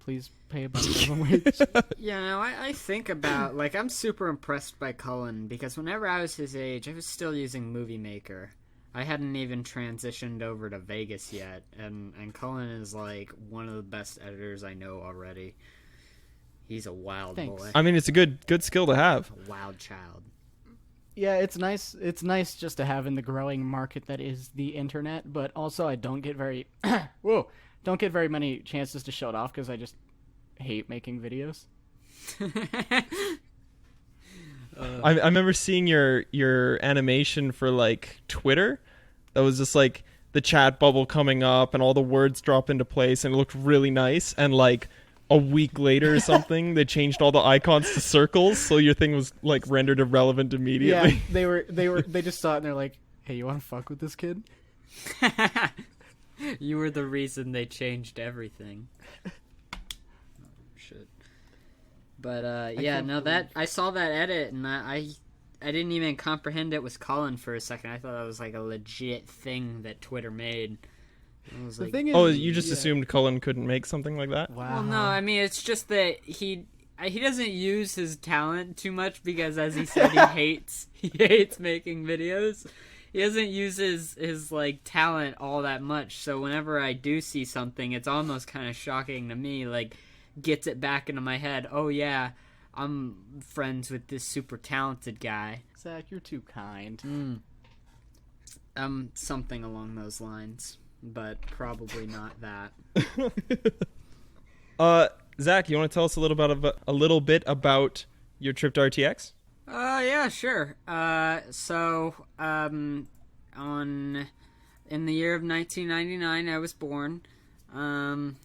please pay above minimum wage. Yeah, no, I think about, like, I'm super impressed by Cullan because whenever I was his age, I was still using Movie Maker. I hadn't even transitioned over to Vegas yet, and Cullan is, like, one of the best editors I know already. He's a wild boy. I mean, it's a good skill to have. A wild child. Yeah, it's nice. It's nice just to have in the growing market that is the internet, but also I don't get very many chances to show it off because I just hate making videos. I remember seeing your animation for like Twitter. That was just like the chat bubble coming up and all the words drop into place, and it looked really nice. And like a week later or something, they changed all the icons to circles, so your thing was like rendered irrelevant immediately. Yeah, they just saw it and they're like, "Hey, you want to fuck with this kid?" You were the reason they changed everything. Oh, shit. But yeah, no, that I saw that edit and I didn't even comprehend it was Cullan for a second. I thought that was like a legit thing that Twitter made. I was The like, thing is, Oh, you just assumed Cullan couldn't make something like that? Wow. well, no, I mean it's just that he doesn't use his talent too much because, as he said, he hates making videos. He doesn't use his like talent all that much. So whenever I do see something, it's almost kind of shocking to me. Like, gets it back into my head. Oh yeah, I'm friends with this super talented guy. Zach, you're too kind. Something along those lines, but probably not that. Zach, you want to tell us a little bit about your trip to RTX? Yeah, sure. In the year of 1999, I was born. And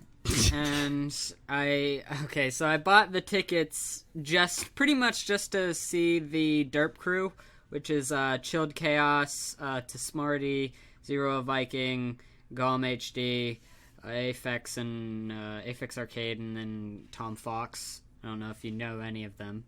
so I bought the tickets pretty much just to see the Derp Crew, which is Chilled Chaos, to Smarty, Zero Viking, Golem HD, Aphex and Aphex Arcade, and then Tom Fox. I don't know if you know any of them,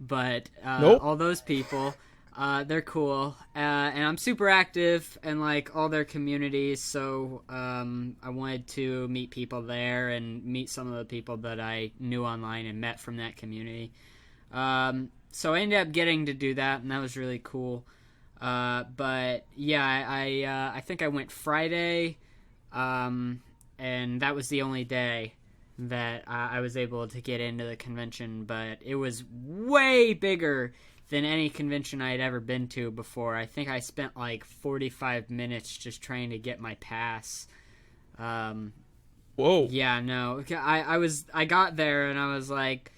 but Nope. all those people. They're cool, and I'm super active in like all their communities. So I wanted to meet people there and meet some of the people that I knew online and met from that community. So I ended up getting to do that, and that was really cool. But yeah, I think I went Friday, and that was the only day that I was able to get into the convention. But it was way bigger than any convention I had ever been to before. I think I spent like 45 minutes just trying to get my pass. Whoa. Yeah, no. I got there and I was like,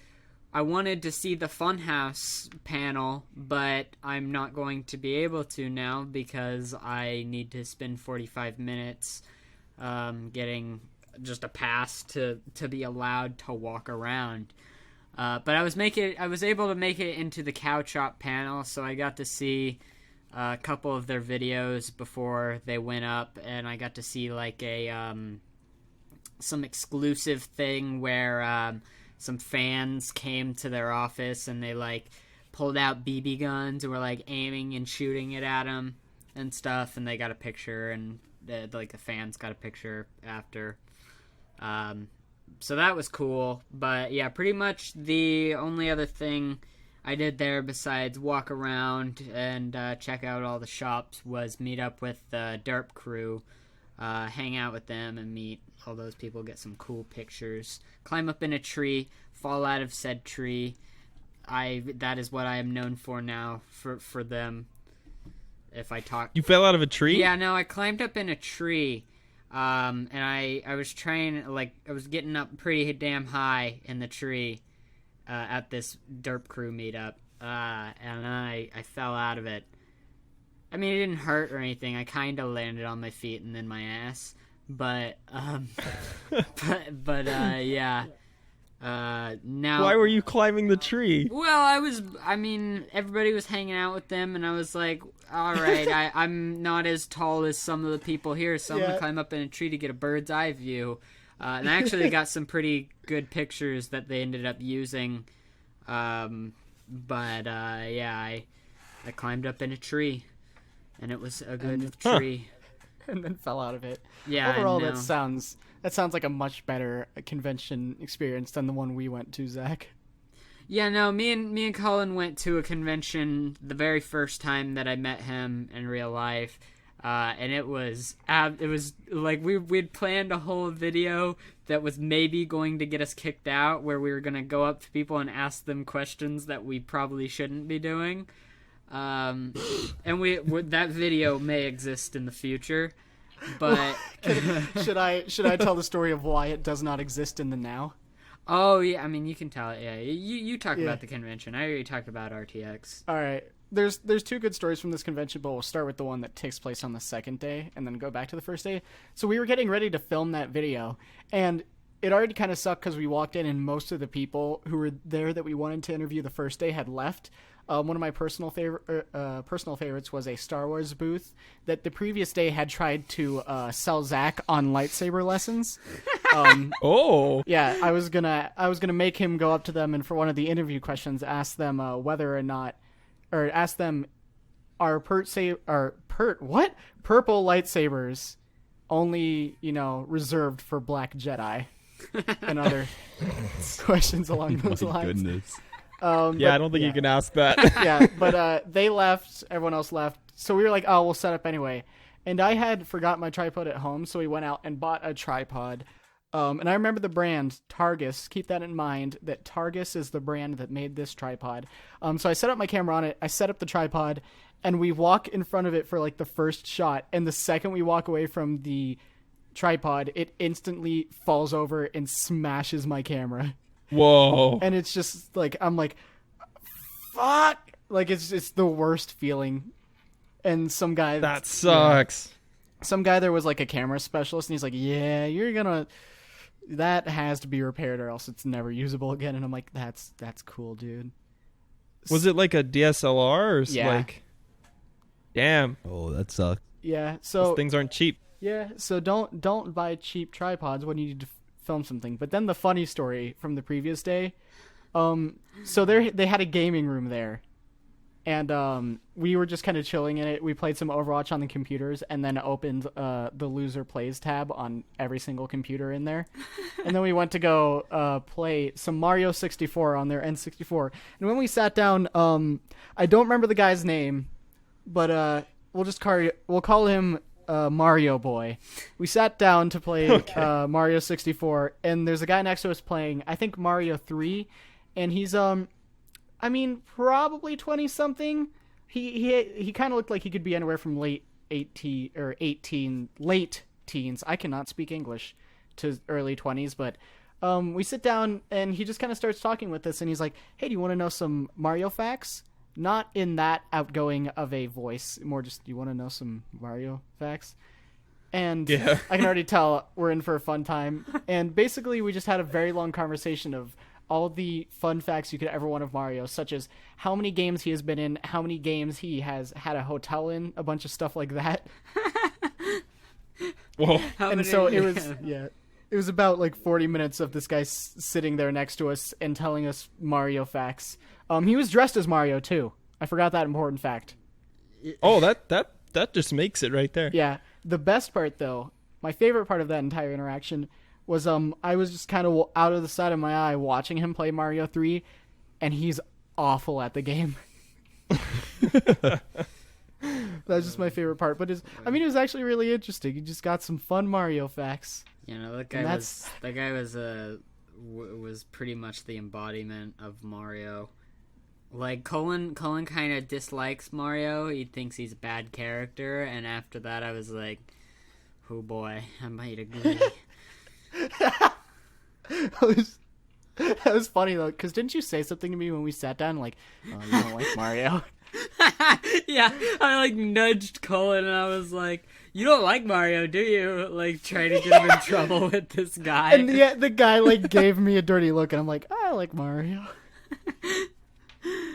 I wanted to see the Funhouse panel, but I'm not going to be able to now because I need to spend 45 minutes getting just a pass to be allowed to walk around. But I was able to make it into the Cow Chop panel, so I got to see a couple of their videos before they went up, and I got to see like some exclusive thing where some fans came to their office and they like pulled out BB guns and were like aiming and shooting it at them and stuff, and they got a picture, and the fans got a picture after. So that was cool. But yeah, pretty much the only other thing I did there besides walk around and check out all the shops was meet up with the Derp crew, hang out with them and meet all those people, get some cool pictures, climb up in a tree, fall out of said tree. That is what I am known for now for them. If I talk, You fell out of a tree? yeah, no, I climbed up in a tree. And I was trying, like, I was getting up pretty damn high in the tree at this Derp crew meetup, and then I fell out of it. I mean, it didn't hurt or anything. I kind of landed on my feet and then my ass, but yeah. Now, Why were you climbing the tree? well, everybody was hanging out with them, and I was like, all right, I'm not as tall as some of the people here, so I'm going to climb up in a tree to get a bird's eye view. And I actually got some pretty good pictures that they ended up using. Yeah, I climbed up in a tree, and it was a good tree. And then fell out of it. Yeah, Overall, no. that sounds like a much better convention experience than the one we went to, Zach. Yeah, no, me and Cullan went to a convention the very first time that I met him in real life, and it was like we'd planned a whole video that was maybe going to get us kicked out, where we were going to go up to people and ask them questions that we probably shouldn't be doing, and that video may exist in the future, but Should I tell the story of why it does not exist in the now? oh yeah, I mean you can tell it. Yeah, you talk about the convention. I already talked about RTX. All right. There's two good stories from this convention, but we'll start with the one that takes place on the second day and then go back to the first day. So we were getting ready to film that video, and it already kind of sucked because we walked in and most of the people who were there that we wanted to interview the first day had left. One of my personal favorites was a Star Wars booth that the previous day had tried to sell Zack on lightsaber lessons. Oh. Yeah, I was gonna make him go up to them and for one of the interview questions ask them whether or not, or ask them, are purple lightsabers only reserved for Black Jedi, and other questions along those lines. Goodness. Yeah, I don't think you can ask that. Yeah, but they left. Everyone else left. So we were like, oh, we'll set up anyway. And I had forgot my tripod at home, so we went out and bought a tripod. And I remember the brand, Targus. Keep that in mind, that Targus is the brand that made this tripod. So I set up my camera on it. I set up the tripod, and we walk in front of it for like the first shot. And the second we walk away from the tripod, it instantly falls over and smashes my camera. Whoa. And it's just like, I'm like, fuck. Like, it's the worst feeling. And some guy... That sucks. Some guy there was like a camera specialist, and he's like, yeah, that has to be repaired or else it's never usable again. And I'm like, that's cool, dude. Was it like a DSLR or like... Damn. Oh, that sucks. Yeah, so... Those things aren't cheap. Yeah, so don't buy cheap tripods when you need to film something. But then the funny story from the previous day, so they had a gaming room there, and we were just kind of chilling in it. We played some Overwatch on the computers, and then opened the Loser Plays tab on every single computer in there. And then we went to go play some Mario 64 on their N64. And when we sat down, I don't remember the guy's name, but we'll call him Mario Boy. We sat down to play Mario 64, and there's a guy next to us playing, I think, Mario 3, and he's probably 20 something. He kind of looked like he could be anywhere from late teens. I cannot speak English, to early 20s, but we sit down and he just kind of starts talking with us, and he's like, "Hey, do you want to know some Mario facts?" Not in that outgoing of a voice, more just, "Do you want to know some Mario facts?" And Yeah. I can already tell we're in for a fun time. And basically we just had a very long conversation of all the fun facts you could ever want of Mario, such as how many games he has been in, how many games he has had a hotel in, a bunch of stuff like that. Whoa. So it was about like 40 minutes of this guy sitting there next to us and telling us Mario facts. He was dressed as Mario too. I forgot that important fact. Oh, that just makes it right there. Yeah. The best part, though, my favorite part of that entire interaction was I was just kind of out of the side of my eye watching him play Mario 3, and he's awful at the game. That's just my favorite part. But it was actually really interesting. He just got some fun Mario facts. You know, that guy was pretty much the embodiment of Mario. Like, Cullan kind of dislikes Mario. He thinks he's a bad character, and after that I was like, oh boy, I might agree. That was funny, though, because didn't you say something to me when we sat down, like, "Oh, you don't like Mario?" Yeah, I like nudged Cullan and I was like, "You don't like Mario, do you?" Like, trying to get him in trouble with this guy. And the guy, like, gave me a dirty look, and I'm like, "I like Mario."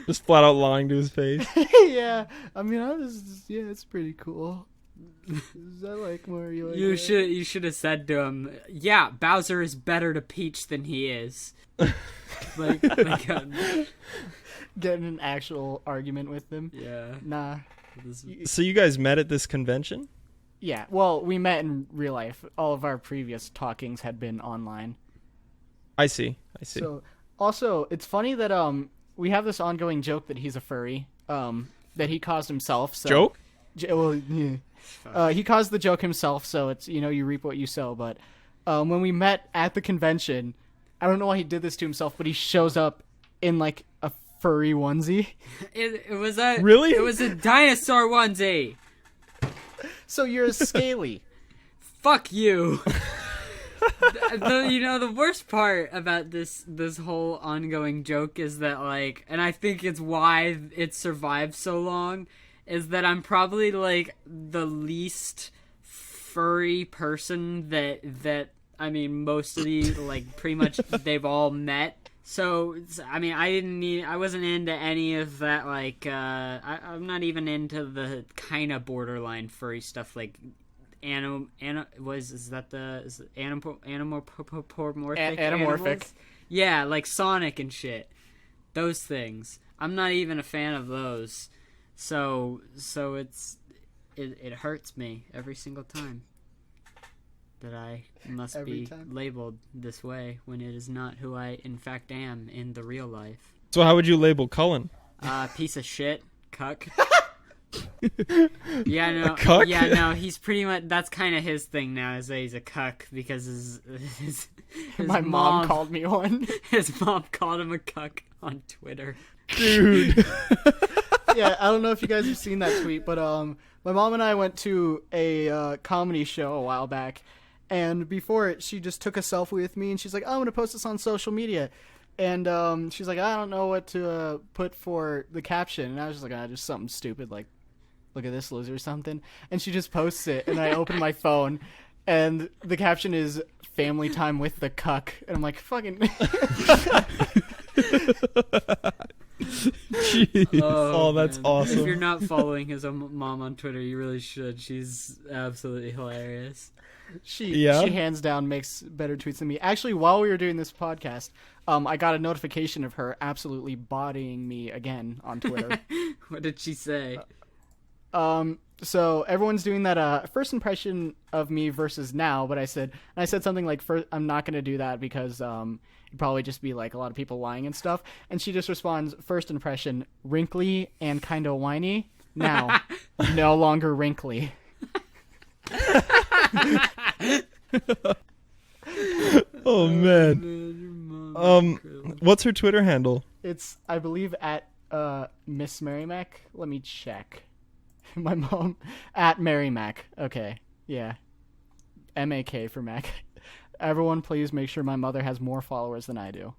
Just flat out lying to his face. Yeah, it's pretty cool. I like Mario. You should have said to him, "Yeah, Bowser is better to Peach than he is." Getting an actual argument with them. Yeah. Nah. So you guys met at this convention? Yeah. Well, we met in real life. All of our previous talkings had been online. I see. So, also, it's funny that we have this ongoing joke that he's a furry. That he caused himself. So, joke? Well, yeah. He caused the joke himself, so it's, you reap what you sow. But when we met at the convention, I don't know why he did this to himself, but he shows up in like a furry onesie. It was a dinosaur onesie. So you're a scaly. Fuck you. The worst part about this whole ongoing joke is that, like, and I think it's why it survived so long, is that I'm probably like the least furry person that most of the, like, pretty much they've all met. So I wasn't into any of that, like, I'm not even into the kind of borderline furry stuff, like anamorphic? Yeah, like Sonic and shit. Those things. I'm not even a fan of those. So it hurts me every single time that I must be labeled this way when it is not who I in fact am in the real life. So how would you label Cullan? Piece of shit, cuck. Yeah, no. A cuck? Yeah, no. He's pretty much, that's kind of his thing now, is that he's a cuck because his my mom called me one. His mom called him a cuck on Twitter. Dude. Yeah, I don't know if you guys have seen that tweet, but my mom and I went to a comedy show a while back, and before it, she just took a selfie with me, and she's like, "Oh, I'm gonna post this on social media." And she's like, "I don't know what to put for the caption." And I was just like, just something stupid, like, "Look at this loser," or something. And she just posts it, and I open my phone, and the caption is "Family time with the cuck." And I'm like, fucking... Jeez. Oh, that's man. awesome. If you're not following his mom on Twitter, you really should. She's absolutely hilarious. She hands down makes better tweets than me. Actually, while we were doing this podcast, I got a notification of her absolutely bodying me again on Twitter. What did she say? So everyone's doing that first impression of me versus now, but I said something like, I'm not going to do that because it'd probably just be like a lot of people lying and stuff. And she just responds, first impression, wrinkly and kind of whiny. Now, no longer wrinkly. Oh man. What's her Twitter handle? It's, I believe, at Miss Mary Mac. Let me check. My mom at Mary Mac. Okay, yeah. MAK for Mac. Everyone, please make sure my mother has more followers than I do.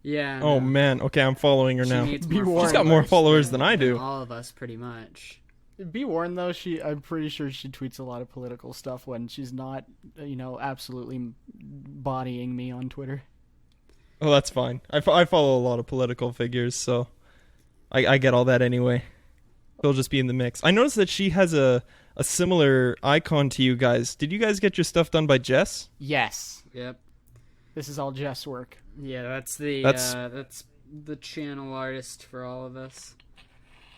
Yeah. Oh no. man. Okay, I'm following her now. Needs Be more warned. She's got more followers than I do. All of us, pretty much. Be warned, though. I'm pretty sure she tweets a lot of political stuff when she's not, absolutely bodying me on Twitter. Oh, that's fine. I follow a lot of political figures, so I get all that anyway. They'll just be in the mix. I noticed that she has a similar icon to you guys. Did you guys get your stuff done by Jess? Yes. Yep. This is all Jess' work. Yeah, that's the channel artist for all of us.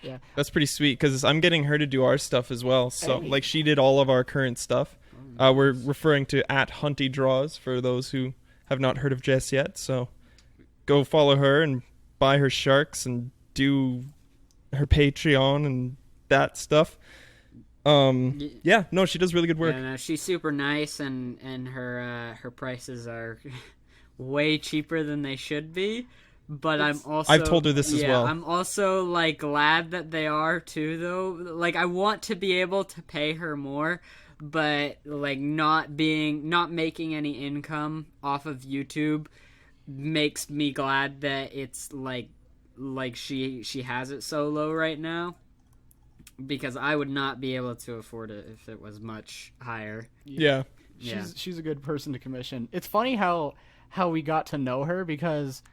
Yeah. That's pretty sweet because I'm getting her to do our stuff as well. So Hey. like she did all of our current stuff. We're referring to @HuntyDraws for those who have not heard of Jess yet. So go follow her and buy her sharks and do her Patreon and that stuff. Yeah, no, she does really good work. Yeah, no, she's super nice, and her prices are way cheaper than they should be. But I'm also I've told her this as well. I'm also like glad that they are too, though. Like I want to be able to pay her more, but like not making any income off of YouTube makes me glad that it's like she has it so low right now, because I would not be able to afford it if it was much higher. Yeah. She's a good person to commission. It's funny how we got to know her because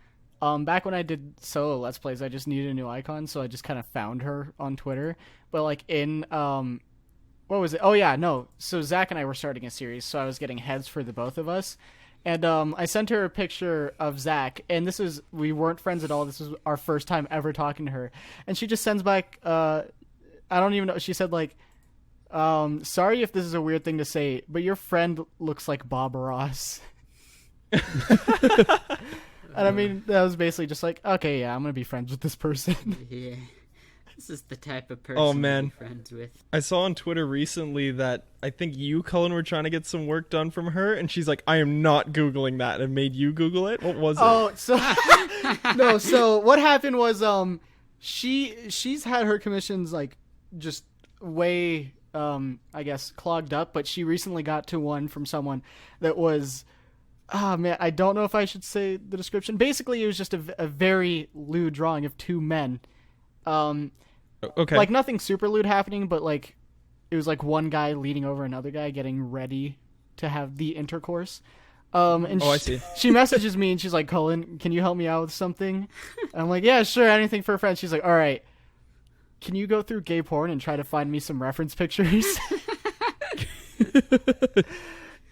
back when I did solo Let's Plays, I just needed a new icon, so I just kind of found her on Twitter. But like in what was it? Oh yeah, no. So Zack and I were starting a series, so I was getting heads for the both of us. And I sent her a picture of Zack, and we weren't friends at all. This was our first time ever talking to her. And she just sends back, I don't even know, she said like, sorry if this is a weird thing to say, but your friend looks like Bob Ross. And I mean, that was basically just like, okay, yeah, I'm going to be friends with this person. Yeah. This is the type of person Oh, to man. be friends with. I saw on Twitter recently that I think you, Cullan, were trying to get some work done from her, and she's like, I am not Googling that, and made you Google it? What was it? Oh, so no, so what happened was she's had her commissions like just way I guess clogged up, but she recently got to one from someone that was man, I don't know if I should say the description. Basically, it was just a very lewd drawing of two men. Okay. Like nothing super lewd happening, but like it was like one guy leaning over another guy getting ready to have the intercourse. And I see. She messages me and she's like, Cullan, can you help me out with something? And I'm like, yeah, sure, anything for a friend. She's like, all right, can you go through gay porn and try to find me some reference pictures?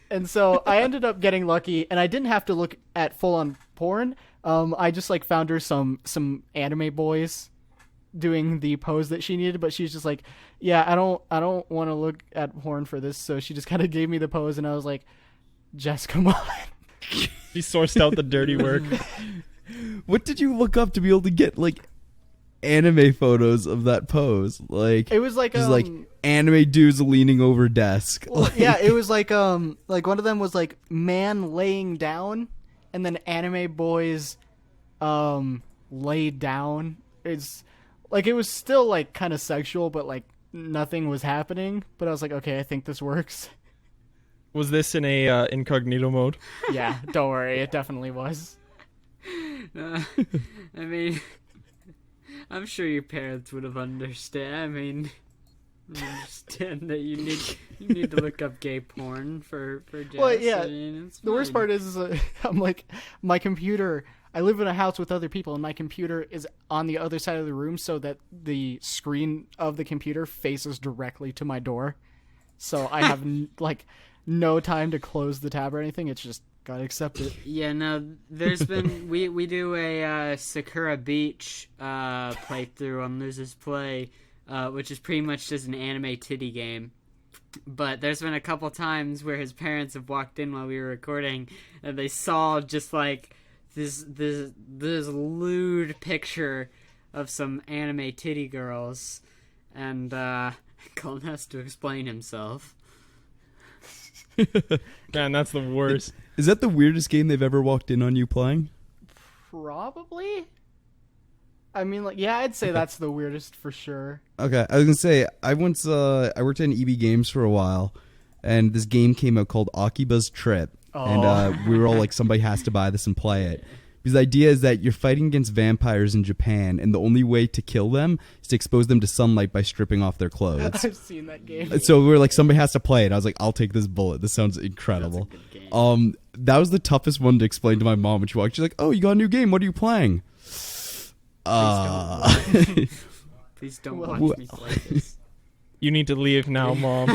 And so I ended up getting lucky, and I didn't have to look at full-on porn. I just like found her some anime boys doing the pose that she needed, but she's just like, yeah, I don't want to look at porn for this. So she just kind of gave me the pose, and I was like, Jess, come on. She sourced out the dirty work. What did you look up to be able to get like anime photos of that pose? Like It was like just like anime dudes leaning over desk. Well, Like- yeah, it was like one of them was like man laying down, and then anime boys laid down. It's like it was still like kind of sexual, but like nothing was happening. But I was like, okay, I think this works. Was this in a incognito mode? Yeah, don't worry, it definitely was. I mean, I'm sure your parents would have understood. I mean, understand that you need to look up gay porn for Jess. Well, yeah, I mean, it's The worst fine. part is I'm like, my computer, I live in a house with other people, and my computer is on the other side of the room so that the screen of the computer faces directly to my door. So I have no time to close the tab or anything. It's just gotta accept it. Yeah, no, there's been we do a Sakura Beach playthrough on LosersPlay, which is pretty much just an anime titty game. But there's been a couple times where his parents have walked in while we were recording, and they saw just like this lewd picture of some anime titty girls, and Cullan has to explain himself. Man, that's the worst. Is that the weirdest game they've ever walked in on you playing? Probably. I mean, yeah, I'd say that's the weirdest for sure. Okay, I was gonna say I once I worked in EB Games for a while, and this game came out called Akiba's Trip, and we were all like, somebody has to buy this and play it. Because the idea is that you're fighting against vampires in Japan, and the only way to kill them is to expose them to sunlight by stripping off their clothes. I've seen that game. So we were like, somebody has to play it. I was like, I'll take this bullet. This sounds incredible. That's a good game. That was the toughest one to explain to my mom when she walked. She's like, "Oh, you got a new game. What are you playing?" Please don't watch me play this. You need to leave now, Mom.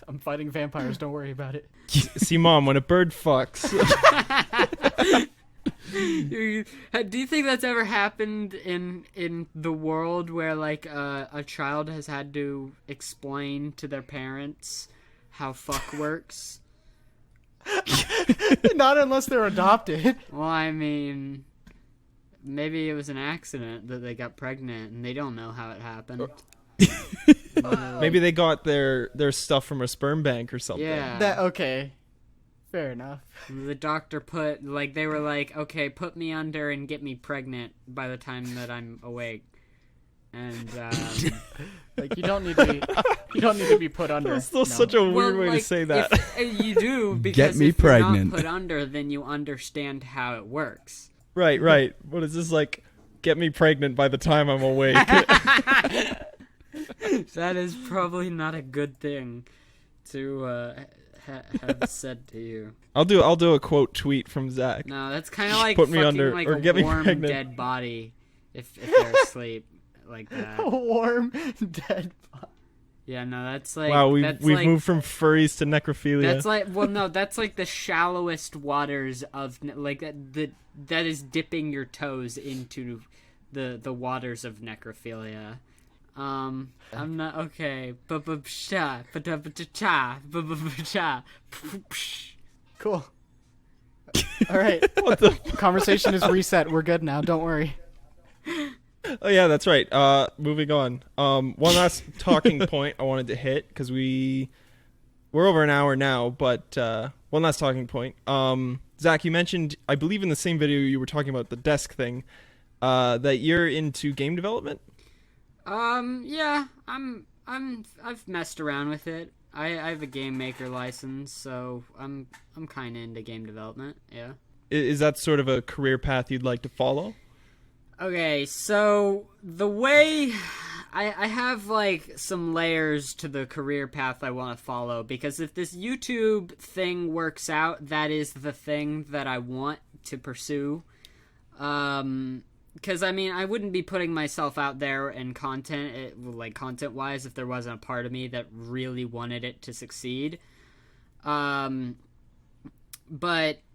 I'm fighting vampires. Don't worry about it. See, Mom, when a bird fucks. Do you think that's ever happened in the world where like a child has had to explain to their parents how fuck works? Not unless they're adopted. Well, I mean, maybe it was an accident that they got pregnant and they don't know how it happened. Maybe they got their stuff from a sperm bank or something. Yeah. Okay. Fair enough. The doctor they were like, okay, put me under and get me pregnant by the time that I'm awake. And like you don't need to be put under. That's still such a weird way to say that. If, you do, because Get me if you're pregnant. not put under, then you understand how it works. Right. What is this like? Get me pregnant by the time I'm awake. That is probably not a good thing to have said to you. I'll do a quote tweet from Zack. No, that's kind of like Put me fucking under, like or a get me warm pregnant. dead body if they're asleep like that. A warm dead body. Yeah, no, that's like Wow, we've like, moved from furries to necrophilia. That's like that's like the shallowest waters of like that is dipping your toes into the waters of necrophilia. I'm not okay. Cool. All right. What the? Conversation is reset. We're good now. Don't worry. Oh yeah, that's right. Moving on. One last talking point I wanted to hit because we're over an hour now, but one last talking point. Zack, you mentioned, I believe in the same video you were talking about the desk thing, that you're into game development. Yeah, I've messed around with it. I have a game maker license, so I'm kind of into game development. Yeah. Is that sort of a career path you'd like to follow? Okay, so the way I have like some layers to the career path I want to follow, because if this YouTube thing works out, that is the thing that I want to pursue. Because I mean, I wouldn't be putting myself out there in content-wise, if there wasn't a part of me that really wanted it to succeed. But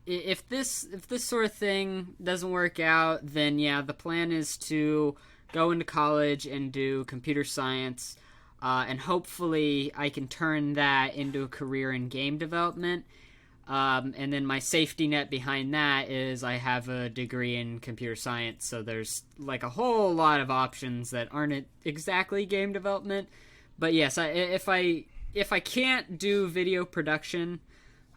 if this sort of thing doesn't work out, then yeah, the plan is to go into college and do computer science, and hopefully I can turn that into a career in game development. And then my safety net behind that is I have a degree in computer science, so there's like a whole lot of options that aren't exactly game development. But yes, if I can't do video production,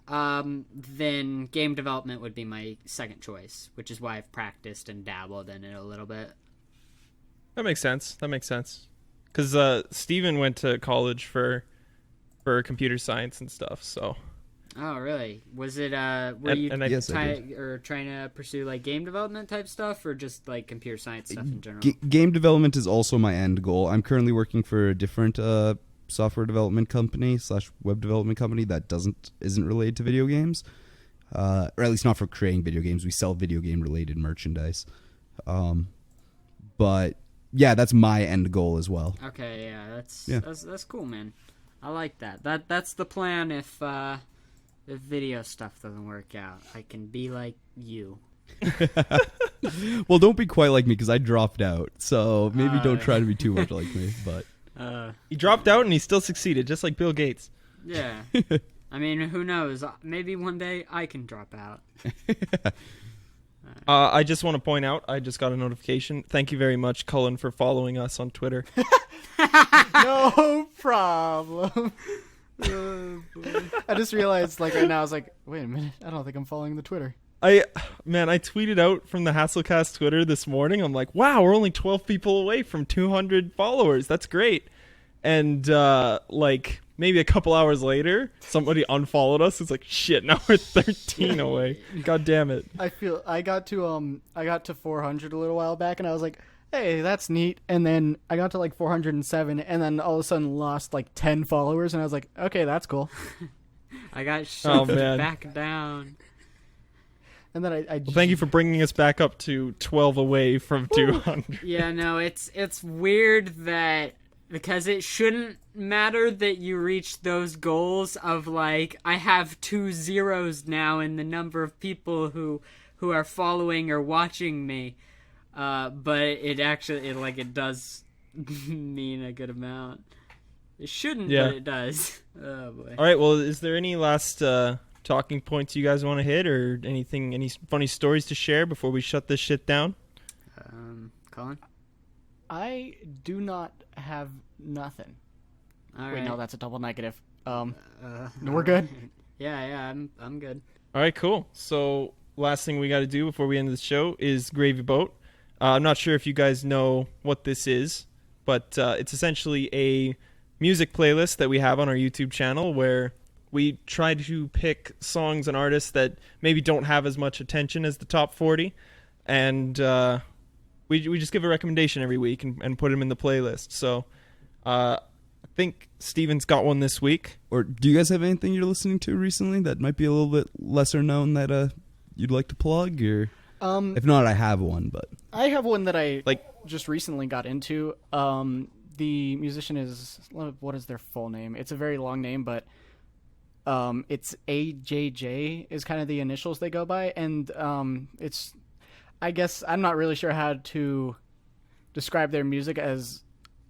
then game development would be my second choice, which is why I've practiced and dabbled in it a little bit. That makes sense. Because Steven went to college for computer science and stuff, so... Oh, really? Was it, Yes, trying to pursue, like, game development type stuff, or just, like, computer science stuff in general? Game development is also my end goal. I'm currently working for a different software development company / web development company that isn't related to video games. or at least not for creating video games. We sell video game related merchandise. But yeah, that's my end goal as well. Okay, that's cool, man. I like that. That's the plan. If video stuff doesn't work out, I can be like you. Well, don't be quite like me because I dropped out. So maybe don't try to be too much like me. But he dropped out and he still succeeded, just like Bill Gates. Yeah. I mean, who knows? Maybe one day I can drop out. I just want to point out, I just got a notification. Thank you very much, Cullan, for following us on Twitter. No problem. Oh, boy. I just realized, like, right now, I was like, wait a minute, I don't think I'm following the Twitter. I tweeted out from the HastleCast Twitter this morning. I'm like, wow, we're only 12 people away from 200 followers. That's great. And, like, maybe a couple hours later, somebody unfollowed us. It's like, shit, now we're 13 away. God damn it. I got to 400 a little while back, and I was like, hey, that's neat. And then I got to like 407, and then all of a sudden lost like 10 followers, and I was like, okay, that's cool. I got shoved back down. And then I well, thank you for bringing us back up to 12 away from 200. Yeah, no, it's weird that, because it shouldn't matter that you reach those goals of, like, I have 2 zeros now in the number of people who are following or watching me. But it actually, it does mean a good amount. It shouldn't, but it does. Oh, boy. All right, well, is there any last talking points you guys want to hit, or anything, any funny stories to share before we shut this shit down? Cullan? I do not have nothing. All Wait, right. no, that's a double negative. We're good. Yeah, I'm good. All right, cool. So last thing we got to do before we end the show is Gravy Boat. I'm not sure if you guys know what this is, but it's essentially a music playlist that we have on our YouTube channel where we try to pick songs and artists that maybe don't have as much attention as the top 40, and we just give a recommendation every week and put them in the playlist. So I think Steven's got one this week. Or do you guys have anything you're listening to recently that might be a little bit lesser known that you'd like to plug? Or if not, I have one. But I have one that I just recently got into. The musician is, what is their full name? It's a very long name, but it's AJJ is kind of the initials they go by, and it's, I guess I'm not really sure how to describe their music as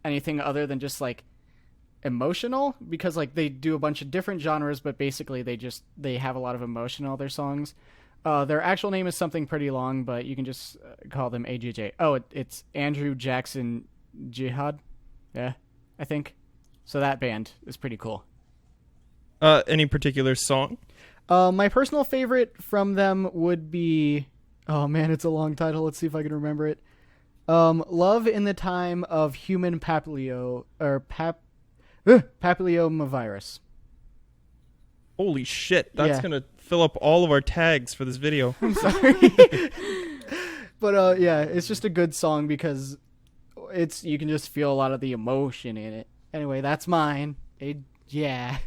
anything other than just like emotional, because like they do a bunch of different genres, but basically they have a lot of emotion in all their songs. Their actual name is something pretty long, but you can just call them AJJ. Oh, it's Andrew Jackson Jihad. Yeah, I think. So that band is pretty cool. Any particular song? My personal favorite from them would be, oh man, it's a long title. Let's see if I can remember it. Love in the Time of Human Papillomavirus. Holy shit, that's going to fill up all of our tags for this video. I'm sorry. But yeah, it's just a good song because you can just feel a lot of the emotion in it. Anyway, that's mine. Yeah.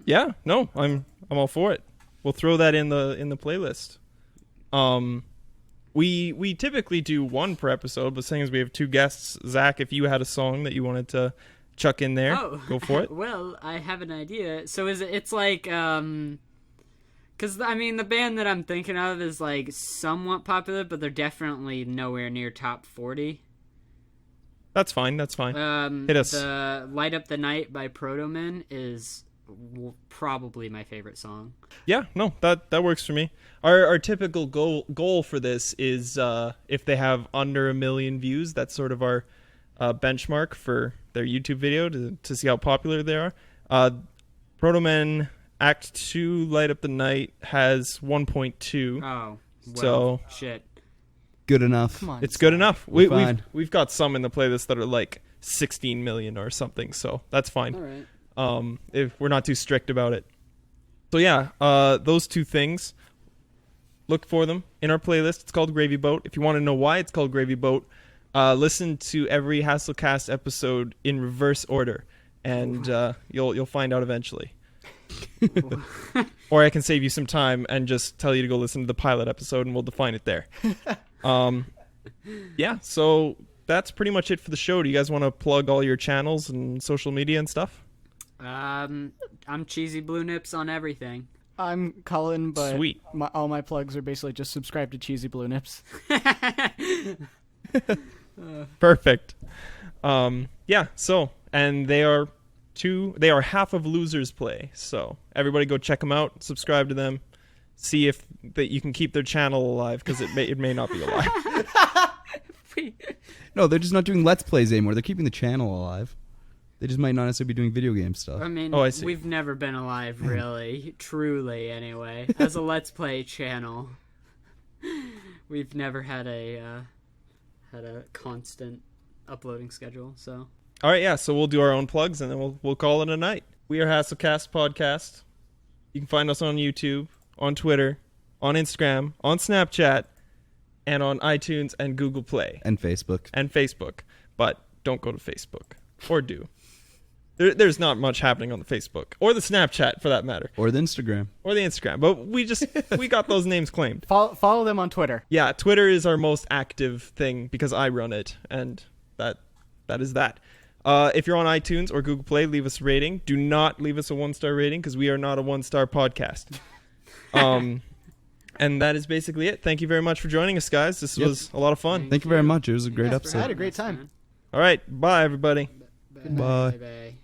Yeah, no, I'm all for it. We'll throw that in the playlist. We typically do one per episode, but seeing as we have 2 guests, Zach, if you had a song that you wanted to chuck in there, go for it. Well, I have an idea. So it's like, because I mean the band that I'm thinking of is like somewhat popular, but they're definitely nowhere near top 40. That's fine. Hit us. The Light Up the Night by Protomen is probably my favorite song. Yeah, no, that works for me. Our typical goal for this is if they have under 1 million views, that's sort of our benchmark for their YouTube video to see how popular they are. Protomen Act 2 Light Up the Night has 1.2. Oh, well, so shit. Good enough. Come on, it's good enough. We've got some in the playlist that are like 16 million or something, so that's fine. All right. If we're not too strict about it. So yeah, those 2 things, look for them in our playlist. It's called Gravy Boat. If you want to know why it's called Gravy Boat, listen to every HastleCast episode in reverse order, and you'll find out eventually. Or I can save you some time and just tell you to go listen to the pilot episode, and we'll define it there. Yeah, so that's pretty much it for the show. Do you guys want to plug all your channels and social media and stuff? I'm CheesyBlueNips on everything. I'm Cullan, but Sweet. All my plugs are basically just subscribe to CheesyBlueNips. Perfect. Yeah, so, and they are half of LosersPlay, so everybody go check them out, subscribe to them, see if that you can keep their channel alive, because it may not be alive. No, they're just not doing Let's Plays anymore. They're keeping the channel alive. They just might not necessarily be doing video game stuff. I mean, I see. We've never been alive, really. Truly, anyway. As a Let's Play channel. We've never had a constant uploading schedule, so... All right, yeah, so we'll do our own plugs, and then we'll call it a night. We are HastleCast Podcast. You can find us on YouTube, on Twitter, on Instagram, on Snapchat, and on iTunes and Google Play. And Facebook. But don't go to Facebook. Or do. There's not much happening on the Facebook. Or the Snapchat, for that matter. Or the Instagram. But we got those names claimed. Follow them on Twitter. Yeah, Twitter is our most active thing because I run it, and that is that. If you're on iTunes or Google Play, leave us a rating. Do not leave us a 1-star rating because we are not a 1-star podcast. And that is basically it. Thank you very much for joining us, guys. This was a lot of fun. Thank you very much. It was a great I episode. had a great time. All right. Bye, everybody. Bye. Bye.